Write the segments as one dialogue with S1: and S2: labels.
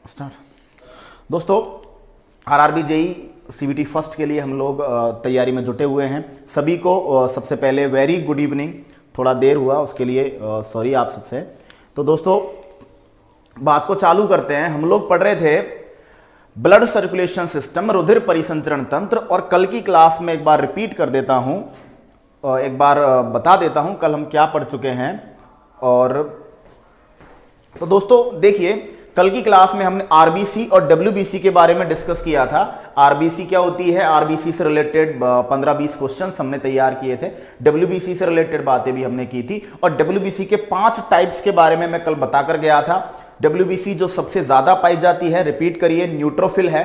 S1: Start. दोस्तों, RRB JE CBT first के लिए हम लोग तैयारी में जुटे हुए हैं। सभी को सबसे पहले वेरी गुड इवनिंग। थोड़ा देर हुआ उसके लिए सॉरी आप सबसे। तो दोस्तों, बात को चालू करते हैं। हम लोग पढ़ रहे थे ब्लड सर्कुलेशन सिस्टम, रुधिर परिसंचरण तंत्र, और कल की क्लास में एक बार रिपीट कर देता हूं, एक बार बता देता हूं कल हम क्या पढ़ चुके हैं। और तो दोस्तों देखिए, कल की क्लास में हमने आरबीसी और डब्ल्यूबीसी के बारे में डिस्कस किया था। आरबीसी क्या होती है, आरबीसी से रिलेटेड 15-20 क्वेश्चंस हमने तैयार किए थे। डब्ल्यूबीसी से रिलेटेड बातें भी हमने की थी, और डब्ल्यूबीसी के 5 टाइप्स के बारे में मैं कल बताकर गया था। डब्ल्यूबीसी जो सबसे ज्यादा पाई जाती है, रिपीट करिए, न्यूट्रोफिल है।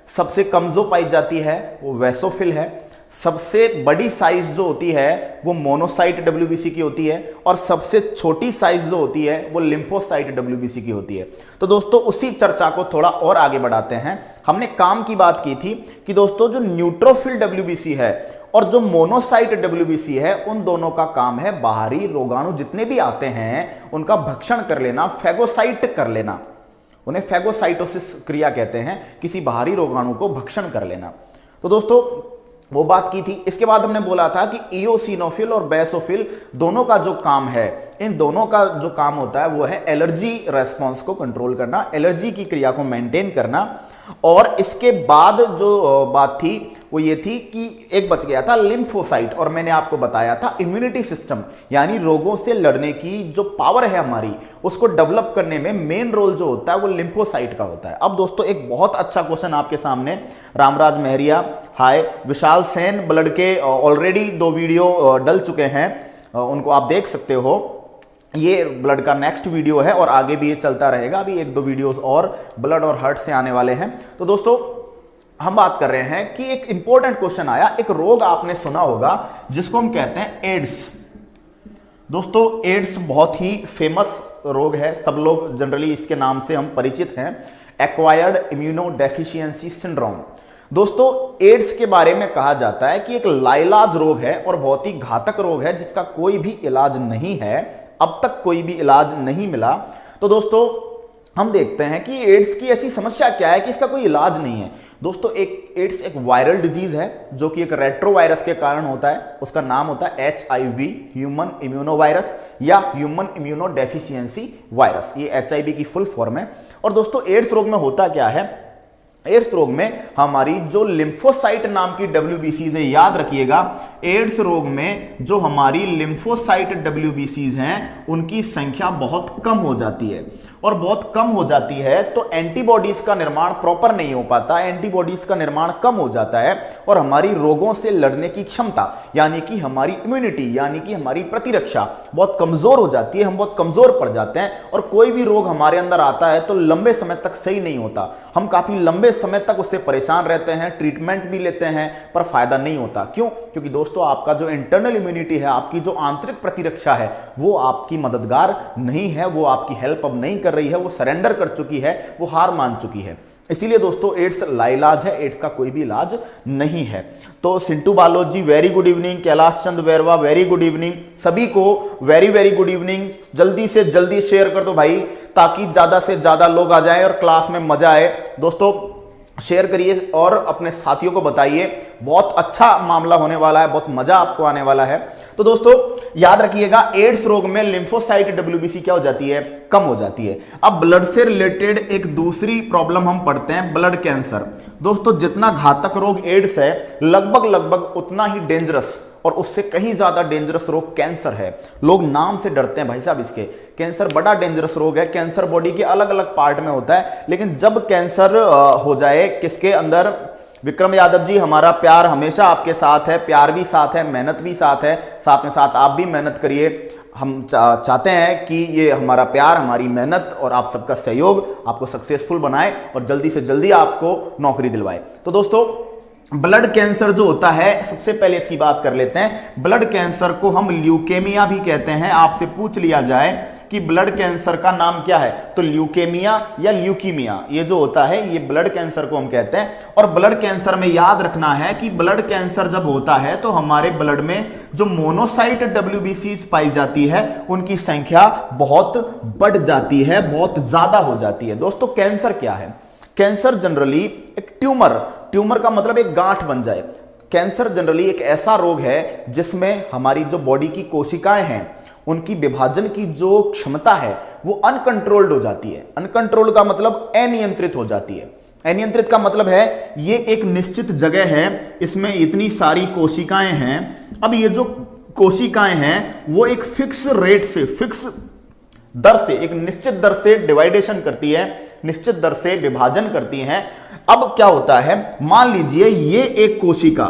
S1: सबसे कम जो पाई जाती है वो वैसोफिल है। सबसे बड़ी साइज जो होती है वो मोनोसाइट डब्ल्यूबीसी की होती है, और सबसे छोटी साइज जो होती है वो लिम्फोसाइट डब्ल्यूबीसी की होती है। तो दोस्तों, उसी चर्चा को थोड़ा और आगे बढ़ाते हैं। हमने काम की बात की थी कि दोस्तों जो न्यूट्रोफिल डब्ल्यूबीसी है और जो मोनोसाइट डब्ल्यूबीसी है, उन दोनों का काम है बाहरी रोगाणु जितने भी आते हैं उनका भक्षण कर लेना, फैगोसाइट कर लेना। उन्हें फैगोसाइटोसिस क्रिया कहते हैं, किसी बाहरी रोगाणु को भक्षण कर लेना। तो दोस्तों वो बात की थी। इसके बाद हमने बोला था कि इओसिनोफिल और बेसोफिल दोनों का जो काम है, इन दोनों का जो काम होता है वो है एलर्जी रेस्पॉन्स को कंट्रोल करना, एलर्जी की क्रिया को मेंटेन करना। और इसके बाद जो बात थी वो ये थी कि एक बच गया था लिम्फोसाइट, और मैंने आपको बताया था इम्यूनिटी सिस्टम, यानी रोगों से लड़ने की जो पावर है हमारी, उसको डेवलप करने में मेन रोल जो होता है वो लिम्फोसाइट का होता है। अब दोस्तों, एक बहुत अच्छा क्वेश्चन आपके सामने, रामराज महरिया, हाय, विशाल सेन, ब्लड के ऑलरेडी 2 वीडियो डल चुके हैं, उनको आप देख सकते हो। ये ब्लड का नेक्स्ट वीडियो है और आगे भी ये चलता रहेगा। अभी 1-2 वीडियोस और ब्लड और हार्ट से आने वाले हैं। तो दोस्तों, हम बात कर रहे हैं कि एक इंपॉर्टेंट क्वेश्चन आया। एक रोग आपने सुना होगा जिसको हम कहते हैं एड्स। दोस्तों, एड्स बहुत ही फेमस रोग है, सब लोग जनरली इसके नाम से हम परिचित हैं, एक्वायर्ड इम्यूनो डेफिशिएंसी सिंड्रोम। दोस्तों, एड्स के बारे में कहा जाता है कि एक लाइलाज रोग है और बहुत ही घातक रोग है जिसका कोई भी इलाज नहीं है, अब तक कोई भी इलाज नहीं मिला। तो दोस्तों, हम देखते हैं कि एड्स की ऐसी समस्या क्या है कि इसका कोई इलाज नहीं है। दोस्तों, एड्स एक वायरल डिजीज है जो कि एक रेट्रोवायरस के कारण होता है। उसका नाम होता है HIV, ह्यूमन इम्यूनो वायरस, या ह्यूमन इम्यूनो डेफिशिएंसी वायरस। ये HIV की फुल फॉर्म है। और दोस्तों, एड्स रोग में होता क्या है, एड्स रोग में हमारी जो लिम्फोसाइट नाम की डब्ल्यूबीसीज है, याद रखिएगा, एड्स रोग में जो हमारी लिम्फोसाइट डब्ल्यूबीसीज हैं उनकी संख्या बहुत कम हो जाती है, और बहुत कम हो जाती है तो एंटीबॉडीज का निर्माण प्रॉपर नहीं हो पाता, एंटीबॉडीज का निर्माण कम हो जाता है, और हमारी रोगों से लड़ने की क्षमता, यानी कि हमारी इम्यूनिटी, यानी कि हमारी प्रतिरक्षा बहुत कमजोर हो जाती है, हम बहुत कमजोर पड़ जाते हैं। और कोई भी रोग हमारे अंदर आता है तो लंबे समय तक सही नहीं होता, हम काफी लंबे समय तक उससे परेशान रहते हैं, ट्रीटमेंट भी लेते हैं, पर फायदा नहीं होता। क्यों? क्योंकि दोस्तों, आपका जो इंटरनल इम्यूनिटी है, आपकी जो आंतरिक प्रतिरक्षा है, वो आपकी मददगार नहीं है, वो आपकी हेल्प अब नहीं कर रही है, वो सरेंडर कर चुकी है, वो हार मान चुकी है। इसीलिए दोस्तों, एड्स लाइलाज है, एड्स का कोई भी इलाज नहीं है। तो Sintu Baloji, very good evening. Kailash Chand Bairwa, very good evening. सभी को वेरी वेरी गुड इवनिंग। जल्दी से जल्दी शेयर कर दो भाई, ताकि ज्यादा से ज्यादा लोग आ जाएं और क्लास में मजा आए। दोस्तों, शेयर करिए और अपने साथियों को बताइए, बहुत अच्छा मामला होने वाला है, बहुत मजा आपको आने वाला है। तो दोस्तों, याद रखिएगा, एड्स रोग में लिम्फोसाइट डब्ल्यूबीसी क्या हो जाती है, कम हो जाती है। अब ब्लड से रिलेटेड एक दूसरी प्रॉब्लम हम पढ़ते हैं, ब्लड कैंसर। दोस्तों, जितना घातक रोग एड्स है, लगभग उतना ही डेंजरस और उससे कहीं ज्यादा डेंजरस रोग कैंसर है। लोग नाम से डरते हैं भाई साहब इसके। कैंसर बड़ा डेंजरस रोग है। कैंसर बॉडी के अलग अलग पार्ट में होता है, लेकिन जब कैंसर हो जाए किसके अंदर, विक्रम यादव जी, हमारा प्यार हमेशा आपके साथ है, प्यार भी साथ है, मेहनत भी साथ है, साथ में साथ आप भी मेहनत करिए। हम चाहते हैं कि ये हमारा प्यार, हमारी मेहनत और आप सबका सहयोग आपको सक्सेसफुल बनाए और जल्दी से जल्दी आपको नौकरी दिलवाए। तो दोस्तों, ब्लड कैंसर जो होता है, सबसे पहले इसकी बात कर लेते हैं। ब्लड कैंसर को हम ल्यूकेमिया भी कहते हैं। आपसे पूछ लिया जाए कि ब्लड कैंसर का नाम क्या है, तो ल्यूकेमिया या ल्यूकीमिया, ये जो होता है ये ब्लड कैंसर को हम कहते हैं। और ब्लड कैंसर में याद रखना है कि ब्लड कैंसर जब होता है तो हमारे ब्लड में जो मोनोसाइट WBCs पाई जाती है उनकी संख्या बहुत बढ़ जाती है, बहुत ज्यादा हो जाती है। दोस्तों कैंसर क्या है? कैंसर जनरली एक ट्यूमर का मतलब एक गांठ बन जाए। कैंसर जनरली एक ऐसा रोग है जिसमें हमारी जो बॉडी की कोशिकाएं हैं उनकी विभाजन की जो क्षमता है वो अनकंट्रोल्ड हो जाती है। अनकंट्रोल्ड का मतलब अनियंत्रित हो जाती है। अनियंत्रित का मतलब है ये एक निश्चित जगह है, इसमें इतनी सारी कोशिकाएं हैं। अब ये जो कोशिकाएं हैं वो एक फिक्स रेट से, फिक्स दर से, एक निश्चित दर से डिवाइडेशन करती है, निश्चित दर से विभाजन करती हैं। अब क्या होता है, मान लीजिए ये एक कोशिका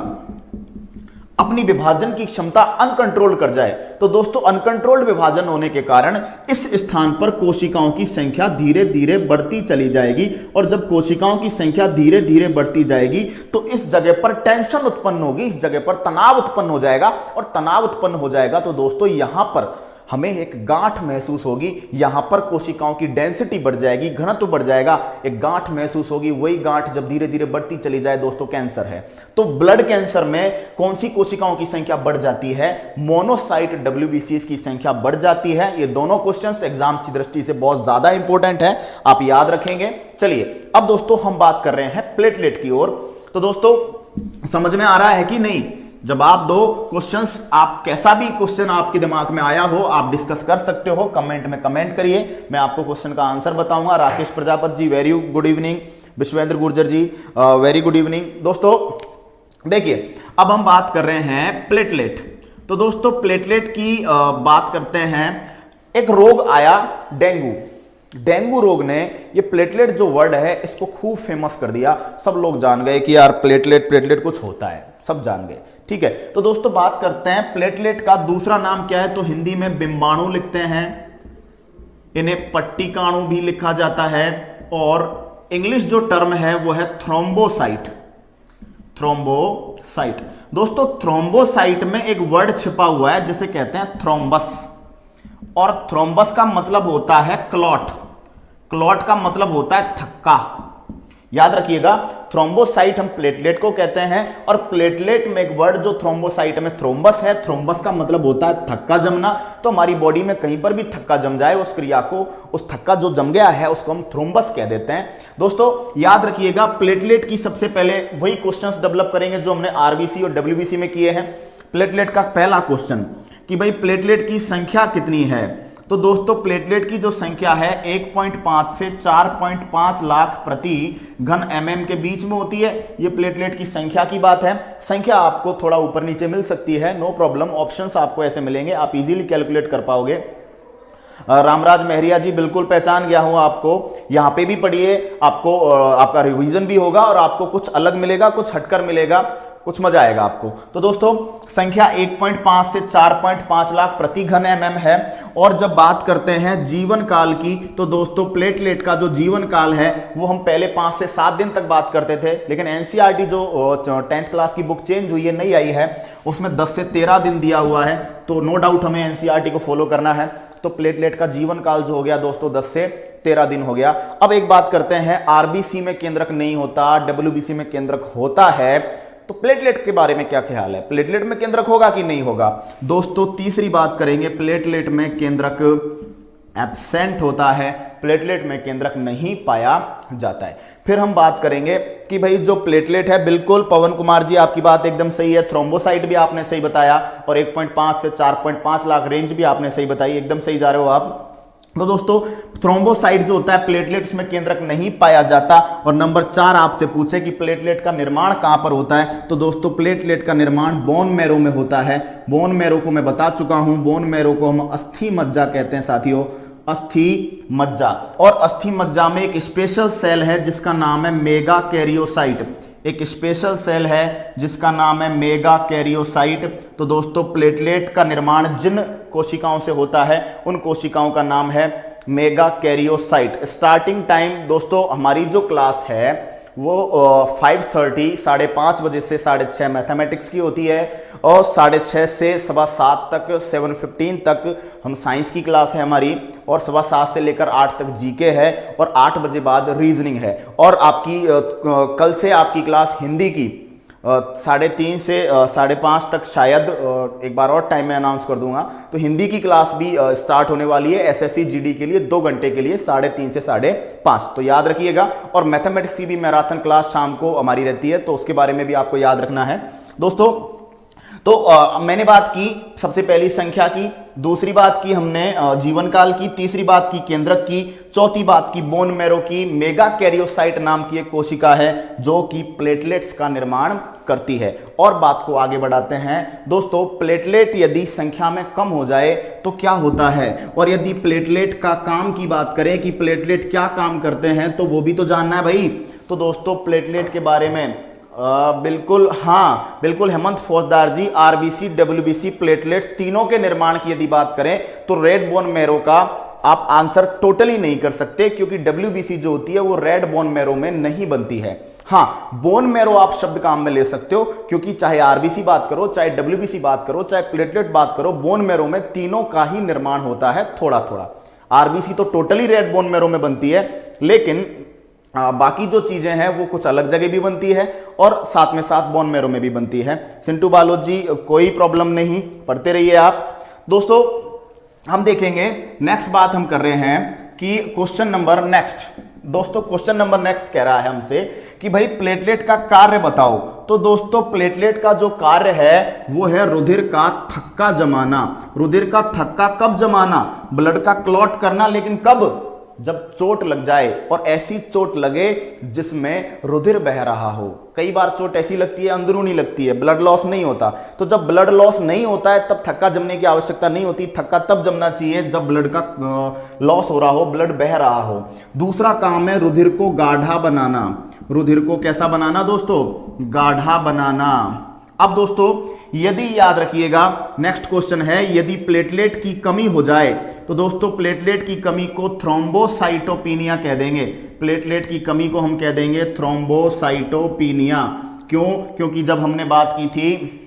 S1: अपनी विभाजन की क्षमता अनकंट्रोल कर जाए, तो दोस्तों अनकंट्रोल्ड विभाजन होने के कारण इस स्थान पर कोशिकाओं की संख्या धीरे धीरे बढ़ती चली जाएगी। और जब कोशिकाओं की संख्या धीरे धीरे बढ़ती जाएगी तो इस जगह पर टेंशन उत्पन्न होगी, इस जगह पर तनाव उत्पन्न हो जाएगा। और तनाव उत्पन्न हो जाएगा तो दोस्तों यहां पर हमें एक गांठ महसूस होगी, यहां पर कोशिकाओं की डेंसिटी बढ़ जाएगी, घनत्व बढ़ जाएगा, एक गांठ महसूस होगी। वही गांठ जब धीरे धीरे बढ़ती चली जाए दोस्तों कैंसर है। तो ब्लड कैंसर में कौन सी कोशिकाओं की संख्या बढ़ जाती है? मोनोसाइट WBCs की संख्या बढ़ जाती है। ये दोनों क्वेश्चंस एग्जाम की दृष्टि से बहुत ज्यादा इंपॉर्टेंट है, आप याद रखेंगे। चलिए अब दोस्तों हम बात कर रहे हैं प्लेटलेट की ओर। तो दोस्तों समझ में आ रहा है कि नहीं? जब आप दो क्वेश्चंस, आप कैसा भी क्वेश्चन आपके दिमाग में आया हो आप डिस्कस कर सकते हो, कमेंट में कमेंट करिए, मैं आपको क्वेश्चन का आंसर बताऊंगा। Rakesh Prajapati ji very good evening, Vishvendra Gurjar ji very good evening. दोस्तों देखिए अब हम बात कर रहे हैं प्लेटलेट। तो दोस्तों प्लेटलेट की बात करते हैं। एक रोग आया डेंगू रोग ने ये प्लेटलेट जो वर्ड है इसको खूब फेमस कर दिया। सब लोग जान गए कि यार प्लेटलेट कुछ होता है, सब जान गए, ठीक है। तो दोस्तों बात करते हैं प्लेटलेट का दूसरा नाम क्या है, तो हिंदी में बिंबाणु लिखते हैं, इन्हें पट्टिकाणु भी लिखा जाता है। और इंग्लिश जो टर्म है वो है थ्रोम्बोसाइट। दोस्तों थ्रोम्बोसाइट में एक वर्ड छिपा हुआ है जिसे कहते हैं थ्रोम्बस, और थ्रोम्बस का मतलब होता है क्लॉट का मतलब होता है थक्का। याद रखिएगा थ्रोम्बोसाइट हम प्लेटलेट को कहते हैं, और प्लेटलेट में एक वर्ड जो थ्रोम्बोसाइट में थ्रोम्बस है, थ्रोम्बस का मतलब होता है थक्का जमना। तो हमारी बॉडी में कहीं पर भी थक्का जम जाए उस क्रिया को, उस थक्का जो जम गया है उसको हम थ्रोम्बस कह देते हैं। दोस्तों याद रखिएगा प्लेटलेट की सबसे पहले वही क्वेश्चंस डेवलप करेंगे जो हमने RBC और WBC में किए हैं। प्लेटलेट का पहला क्वेश्चन कि भाई प्लेटलेट की संख्या कितनी है, तो दोस्तों प्लेटलेट की जो संख्या है 1.5 से 4.5 लाख प्रति घन mm के बीच में होती है। ये प्लेटलेट की संख्या की बात है। संख्या आपको थोड़ा ऊपर नीचे मिल सकती है, नो प्रॉब्लम, ऑप्शंस आपको ऐसे मिलेंगे, आप इजीली कैलकुलेट कर पाओगे। रामराज मेहरिया जी बिल्कुल पहचान गया हूं आपको, यहां पे भी पढ़िए, आपको आपका रिवीजन भी होगा और आपको कुछ अलग मिलेगा, कुछ हटकर मिलेगा, कुछ मजा आएगा आपको। तो दोस्तों संख्या 1.5 से 4.5 लाख प्रति घन mm है। और जब बात करते हैं जीवन काल की, तो दोस्तों प्लेटलेट का जो जीवन काल है वो हम पहले 5 से 7 दिन तक बात करते थे, लेकिन NCERT जो 10th क्लास की बुक चेंज हुई है, नई आई है, उसमें 10 से 13 दिन दिया हुआ है। तो नो डाउट हमें NCERT को फॉलो करना है। तो प्लेटलेट का जीवन काल जो हो गया दोस्तों 10 से 13 दिन हो गया। अब एक बात करते हैं, RBC में केंद्रक नहीं होता, WBC में केंद्रक होता है, तो प्लेटलेट के बारे में क्या ख्याल है, प्लेटलेट में केंद्रक होगा कि नहीं होगा? दोस्तों तीसरी बात करेंगे, प्लेटलेट में केंद्रक एब्सेंट होता है, प्लेटलेट में केंद्रक नहीं पाया जाता है। फिर हम बात करेंगे कि भाई जो प्लेटलेट है, बिल्कुल पवन कुमार जी आपकी बात एकदम सही है, थ्रोम्बोसाइट भी आपने सही बताया और 1.5 से 4.5 लाख रेंज भी आपने सही बताई, एकदम सही जा रहे हो आप। तो दोस्तों थ्रोम्बोसाइट जो होता है प्लेटलेट, उसमें केंद्रक नहीं पाया जाता। और नंबर 4 आपसे पूछे कि प्लेटलेट का निर्माण कहां पर होता है, तो दोस्तों प्लेटलेट का निर्माण बोन मैरो में होता है। बोन मैरो को मैं बता चुका हूं, बोन मैरो को हम अस्थि मज्जा कहते हैं साथियों, अस्थि मज्जा। और अस्थि मज्जा में एक स्पेशल सेल है जिसका नाम है मेगा कैरियोसाइट, एक स्पेशल सेल है जिसका नाम है मेगा कैरियोसाइट। तो दोस्तों प्लेटलेट का निर्माण जिन कोशिकाओं से होता है उन कोशिकाओं का नाम है मेगा कैरियोसाइट। स्टार्टिंग टाइम दोस्तों हमारी जो क्लास है वो 5:30 5:30 बजे से 6:30 मैथमेटिक्स की होती है, और 6:30 से 7:15 तक 7:15 तक हम साइंस की क्लास है हमारी, और 7:15 से लेकर 8 तक जीके है, और 8 बजे बाद रीजनिंग है। और आपकी कल से आपकी क्लास हिंदी की 3:30 से 5:30 तक, शायद एक बार और टाइम में अनाउंस कर दूंगा, तो हिंदी की क्लास भी स्टार्ट होने वाली है एसएससी जीडी के लिए 2 घंटे के लिए 3:30 से 5:30, तो याद रखिएगा। और मैथमेटिक्स की भी मैराथन क्लास शाम को हमारी रहती है, तो उसके बारे में भी आपको याद रखना है दोस्तों। तो मैंने बात की सबसे पहली संख्या की, दूसरी बात की हमने जीवन काल की, तीसरी बात की केंद्रक की, चौथी बात की बोन मैरो की। मेगा कैरियोसाइट नाम की एक कोशिका है जो कि प्लेटलेट्स का निर्माण करती है। और बात को आगे बढ़ाते हैं दोस्तों, प्लेटलेट यदि संख्या में कम हो जाए तो क्या होता है, और यदि प्लेटलेट का काम की बात करें कि प्लेटलेट क्या काम करते हैं, तो वो भी तो जानना है भाई। तो दोस्तों प्लेटलेट के बारे में बिल्कुल, हाँ बिल्कुल हेमंत फौजदार जी, आरबीसी डब्ल्यूबीसी प्लेटलेट्स तीनों के निर्माण की यदि बात करें तो रेड बोन मैरो का आप आंसर टोटली नहीं कर सकते, क्योंकि डब्ल्यूबीसी जो होती है वो रेड बोन मैरो में नहीं बनती है। हाँ, बोन मैरो आप शब्द काम में ले सकते हो, क्योंकि चाहे आरबीसी बात करो, चाहे डब्ल्यूबीसी बात करो, चाहे प्लेटलेट बात करो, बोन मैरो में तीनों का ही निर्माण होता है थोड़ा थोड़ा। आरबीसी तो टोटली रेड बोन मैरो में बनती है, लेकिन बाकी जो चीजें हैं वो कुछ अलग जगह भी बनती है और साथ में साथ बोन मैरो में भी बनती है। सिंटू बालोद जी कोई प्रॉब्लम नहीं, पढ़ते रहिए आप। दोस्तों हम देखेंगे नेक्स्ट बात हम कर रहे हैं कि क्वेश्चन नंबर नेक्स्ट, दोस्तों क्वेश्चन नंबर नेक्स्ट कह रहा है हमसे कि भाई प्लेटलेट का कार्य बताओ। तो दोस्तों प्लेटलेट का जो कार्य है वो है रुधिर का थक्का जमाना। रुधिर का थक्का कब जमाना? ब्लड का क्लॉट करना, लेकिन कब? जब चोट लग जाए, और ऐसी चोट लगे जिसमें रुधिर बह रहा हो। कई बार चोट ऐसी लगती है अंदरूनी लगती है, ब्लड लॉस नहीं होता, तो जब ब्लड लॉस नहीं होता है तब थक्का जमने की आवश्यकता नहीं होती। थक्का तब जमना चाहिए जब ब्लड का लॉस हो रहा हो, ब्लड बह रहा हो। दूसरा काम है रुधिर को गाढ़ा बनाना। रुधिर को कैसा बनाना दोस्तों? गाढ़ा बनाना। अब दोस्तों यदि याद रखिएगा नेक्स्ट क्वेश्चन है, यदि प्लेटलेट की कमी हो जाए, तो दोस्तों प्लेटलेट की कमी को थ्रोम्बोसाइटोपिनिया कह देंगे। प्लेटलेट की कमी को हम कह देंगे थ्रोम्बोसाइटोपिनिया। क्यों? क्योंकि जब हमने बात की थी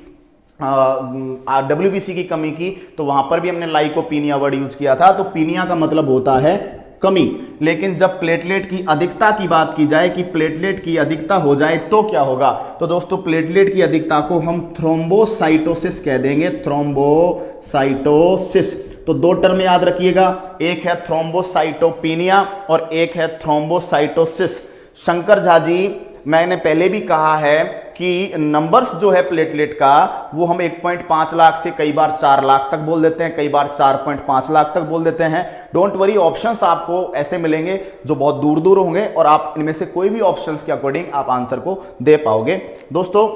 S1: डब्ल्यूबीसी की कमी की, तो वहां पर भी हमने लाइकोपिनिया वर्ड यूज किया था। तो पीनिया का मतलब होता है कमी, लेकिन जब प्लेटलेट की अधिकता की बात की जाए कि प्लेटलेट की अधिकता हो जाए तो क्या होगा, तो दोस्तों प्लेटलेट की अधिकता को हम थ्रोम्बोसाइटोसिस कह देंगे। थ्रोम्बोसाइटोसिस। तो दो टर्म याद रखिएगा, एक है थ्रोम्बोसाइटोपिनिया और एक है थ्रोम्बोसाइटोसिस। शंकर झा जी, मैंने पहले भी कहा है कि नंबर्स जो है प्लेटलेट का वो हम 1.5 लाख से कई बार 4 लाख तक बोल देते हैं, कई बार 4.5 लाख तक बोल देते हैं। डोंट वरी, ऑप्शंस आपको ऐसे मिलेंगे जो बहुत दूर दूर होंगे और आप इनमें से कोई भी ऑप्शंस के अकॉर्डिंग आप आंसर को दे पाओगे। दोस्तों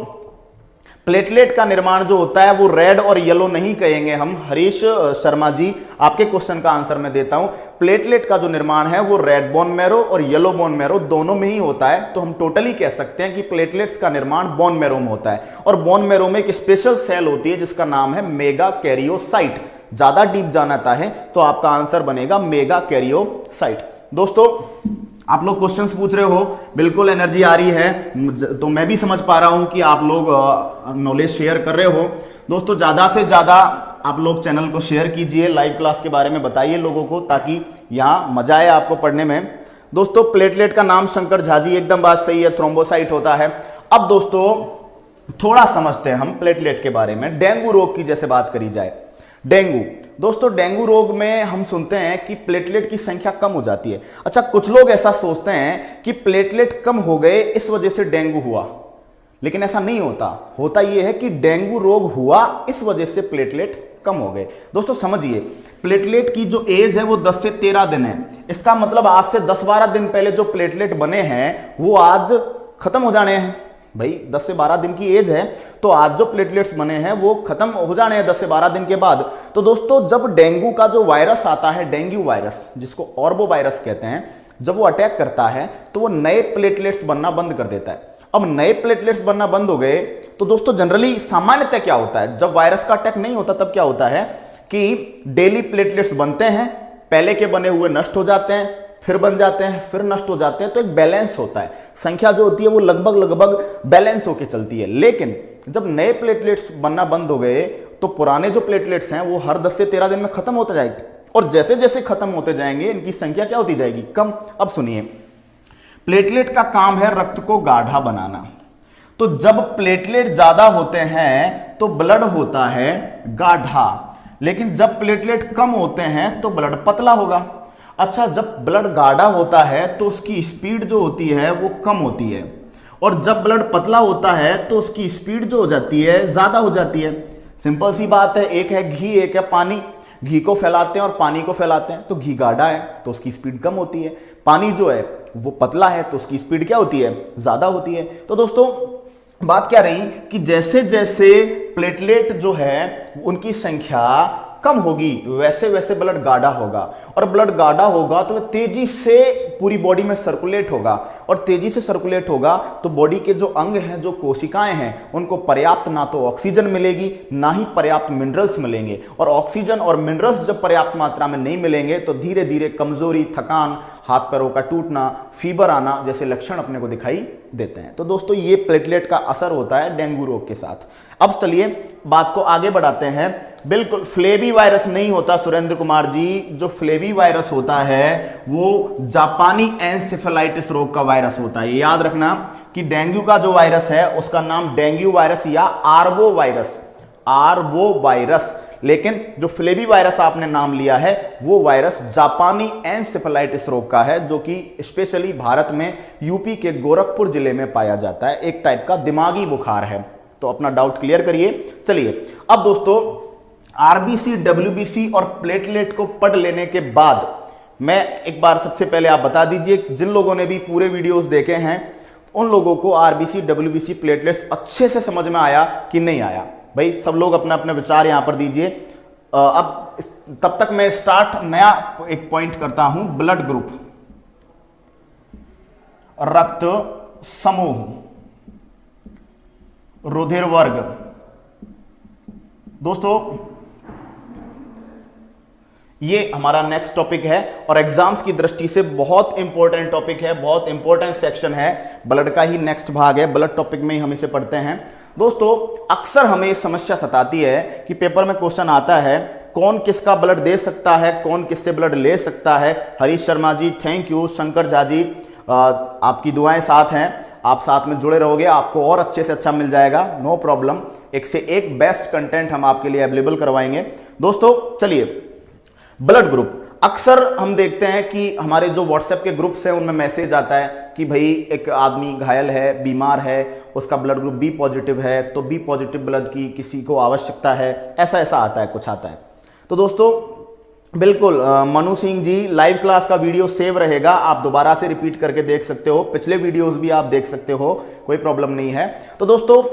S1: प्लेटलेट का निर्माण जो होता है वो रेड और येलो नहीं कहेंगे हम। हरीश शर्मा जी, आपके क्वेश्चन का आंसर मैं देता हूं। प्लेटलेट का जो निर्माण है वो रेड बोन मैरो और येलो बोन मैरो दोनों में ही होता है। तो हम टोटली कह सकते हैं कि प्लेटलेट्स का निर्माण बोन मैरो में होता है, और बोन मैरो में एक स्पेशल सेल होती है जिसका नाम है मेगा कैरियोसाइट। ज्यादा डीप जाना चाहे तो आपका आंसर बनेगा मेगा कैरियोसाइट। दोस्तों आप लोग क्वेश्चंस पूछ रहे हो, बिल्कुल एनर्जी आ रही है, तो मैं भी समझ पा रहा हूं कि आप लोग नॉलेज शेयर कर रहे हो। दोस्तों ज़्यादा से ज़्यादा आप लोग चैनल को शेयर कीजिए, लाइव क्लास के बारे में बताइए लोगों को, ताकि यहाँ मजा आए आपको पढ़ने में। दोस्तों प्लेटलेट का नाम शंकर झा जी, एकदम बात सही है, थ्रोम्बोसाइट होता है। अब दोस्तों थोड़ा समझते हैं हम प्लेटलेट के बारे में। डेंगू रोग की जैसे बात करी जाए, डेंगू, दोस्तों डेंगू रोग में हम सुनते हैं कि प्लेटलेट की संख्या कम हो जाती है। अच्छा, कुछ लोग ऐसा सोचते हैं कि प्लेटलेट कम हो गए इस वजह से डेंगू हुआ, लेकिन ऐसा नहीं होता। होता यह है कि डेंगू रोग हुआ इस वजह से प्लेटलेट कम हो गए। दोस्तों समझिए, प्लेटलेट की जो एज है वो 10 से 13 दिन है। इसका मतलब आज से 10-12 दिन पहले जो प्लेटलेट बने हैं वो आज खत्म हो जाने हैं। भाई 10 से 12 दिन की एज है, तो आज जो प्लेटलेट्स बने हैं वो खत्म हो जाने हैं 10 से 12 दिन के बाद। तो दोस्तों जब डेंगू का जो वायरस आता है, डेंगू वायरस जिसको ऑर्बो वायरस कहते हैं, जब वो अटैक करता है तो वो नए प्लेटलेट्स बनना बंद कर देता है। अब नए प्लेटलेट्स बनना बंद हो गए तो दोस्तों जनरली सामान्यतः क्या होता है, जब वायरस का अटैक नहीं होता तब क्या होता है कि डेली प्लेटलेट्स बनते हैं, पहले के बने हुए नष्ट हो जाते हैं, फिर बन जाते हैं, फिर नष्ट हो जाते हैं। तो एक बैलेंस होता है, संख्या जो होती है वो लगभग बैलेंस होके चलती है। लेकिन जब नए प्लेटलेट्स बनना बंद हो गए तो पुराने जो प्लेटलेट्स हैं वो हर 10 से 13 दिन में खत्म होते जाएंगे, और जैसे जैसे खत्म होते जाएंगे इनकी संख्या क्या होती जाएगी, कम। अब सुनिए, प्लेटलेट का काम है रक्त को गाढ़ा बनाना। तो जब प्लेटलेट ज्यादा होते हैं तो ब्लड होता है गाढ़ा, लेकिन जब प्लेटलेट कम होते हैं तो ब्लड पतला होगा। अच्छा, जब ब्लड गाढ़ा होता है तो उसकी स्पीड जो होती है वो कम होती है, और जब ब्लड पतला होता है तो उसकी स्पीड जो हो जाती है ज्यादा हो जाती है। सिंपल सी बात है, एक है घी, एक है पानी। घी को फैलाते हैं और पानी को फैलाते हैं, तो घी गाढ़ा है तो उसकी स्पीड कम होती है, पानी जो है वो पतला है तो उसकी स्पीड क्या होती है, ज्यादा होती है। तो दोस्तों बात क्या रही कि जैसे जैसे प्लेटलेट जो है उनकी संख्या कम होगी वैसे वैसे ब्लड गाढ़ा होगा, और ब्लड गाढ़ा होगा तो वह तेजी से पूरी बॉडी में सर्कुलेट होगा, और तेजी से सर्कुलेट होगा तो बॉडी के जो अंग हैं, जो कोशिकाएं हैं, उनको पर्याप्त ना तो ऑक्सीजन मिलेगी ना ही पर्याप्त मिनरल्स मिलेंगे, और ऑक्सीजन और मिनरल्स जब पर्याप्त मात्रा में नहीं मिलेंगे तो धीरे धीरे कमजोरी, थकान, हाथ पैरों का टूटना, फीवर आना जैसे लक्षण अपने को दिखाई देते हैं। तो दोस्तों ये प्लेटलेट का असर होता है डेंगू रोग के साथ। अब चलिए बात को आगे बढ़ाते हैं। बिल्कुल फ्लेवी वायरस नहीं होता सुरेंद्र कुमार जी, जो फ्लेवी वायरस होता है वो जापानी एन्सेफेलाइटिस रोग का वायरस होता है। याद रखना कि डेंगू का जो वायरस है उसका नाम डेंगू वायरस या आर्बो वायरस, लेकिन जो फ्लेवी वायरस आपने नाम लिया है वो वायरस जापानी एन्सेफेलाइटिस रोग का है, जो कि स्पेशली भारत में यूपी के गोरखपुर जिले में पाया जाता है। एक टाइप का दिमागी बुखार है। तो अपना डाउट क्लियर करिए। चलिए अब दोस्तों आरबीसी, डब्ल्यूबीसी और प्लेटलेट को पढ़ लेने के बाद मैं एक बार सबसे पहले आप बता दीजिए, जिन लोगों ने भी पूरे वीडियोस देखे हैं उन लोगों को आरबीसी, डब्ल्यूबीसी, प्लेटलेट्स अच्छे से समझ में आया कि नहीं आया। भाई सब लोग अपना अपना विचार यहां पर दीजिए। अब तब तक मैं स्टार्ट नया एक पॉइंट करता हूं। ब्लड ग्रुप, रक्त समूह, रुधिर वर्ग। दोस्तों ये हमारा नेक्स्ट टॉपिक है और एग्जाम्स की दृष्टि से बहुत इंपॉर्टेंट टॉपिक है, बहुत इंपॉर्टेंट सेक्शन है। ब्लड का ही नेक्स्ट भाग है, ब्लड टॉपिक में ही हम इसे पढ़ते हैं। दोस्तों अक्सर हमें समस्या सताती है कि पेपर में क्वेश्चन आता है कौन किसका ब्लड दे सकता है, कौन किससे ब्लड ले सकता है। हरीश शर्मा जी थैंक यू, शंकर झा जी आपकी दुआएं साथ हैं, आप साथ में जुड़े रहोगे आपको और अच्छे से अच्छा मिल जाएगा, नो प्रॉब्लम। एक से एक बेस्ट कंटेंट हम आपके लिए अवेलेबल करवाएंगे। दोस्तों चलिए ब्लड ग्रुप, अक्सर हम देखते हैं कि हमारे जो व्हाट्सएप के ग्रुप्स हैं उनमें मैसेज आता है कि भाई एक आदमी घायल है, बीमार है, उसका ब्लड ग्रुप बी पॉजिटिव है, तो बी पॉजिटिव ब्लड की किसी को आवश्यकता है, ऐसा ऐसा आता है, कुछ आता है। तो दोस्तों बिल्कुल मनु सिंह जी लाइव क्लास का वीडियो सेव रहेगा, आप दोबारा से रिपीट करके देख सकते हो, पिछले वीडियोस भी आप देख सकते हो, कोई प्रॉब्लम नहीं है। तो दोस्तों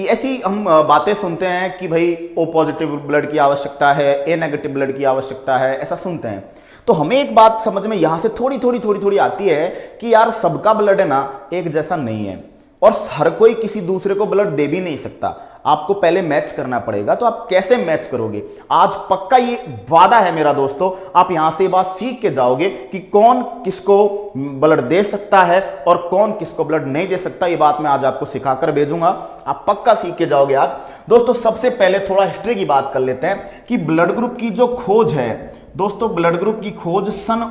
S1: ऐसी हम बातें सुनते हैं कि भाई ओ पॉजिटिव ब्लड की आवश्यकता है, ए नेगेटिव ब्लड की आवश्यकता है, ऐसा सुनते हैं। तो हमें एक बात समझ में यहां से थोड़ी थोड़ी आती है कि यार सबका ब्लड है ना एक जैसा नहीं है, और हर कोई किसी दूसरे को ब्लड दे भी नहीं सकता, आपको पहले मैच करना पड़ेगा। तो आप कैसे मैच करोगे, आज पक्का ये वादा है मेरा दोस्तों, आप यहां से बात सीख के जाओगे कि कौन किसको ब्लड दे सकता है और कौन किसको ब्लड नहीं दे सकता। ये बात मैं आज आपको सिखाकर भेजूंगा, आप पक्का सीख के जाओगे आज। दोस्तों सबसे पहले थोड़ा हिस्ट्री की बात कर लेते हैं कि ब्लड ग्रुप की जो खोज है, दोस्तों ब्लड ग्रुप की खोज सन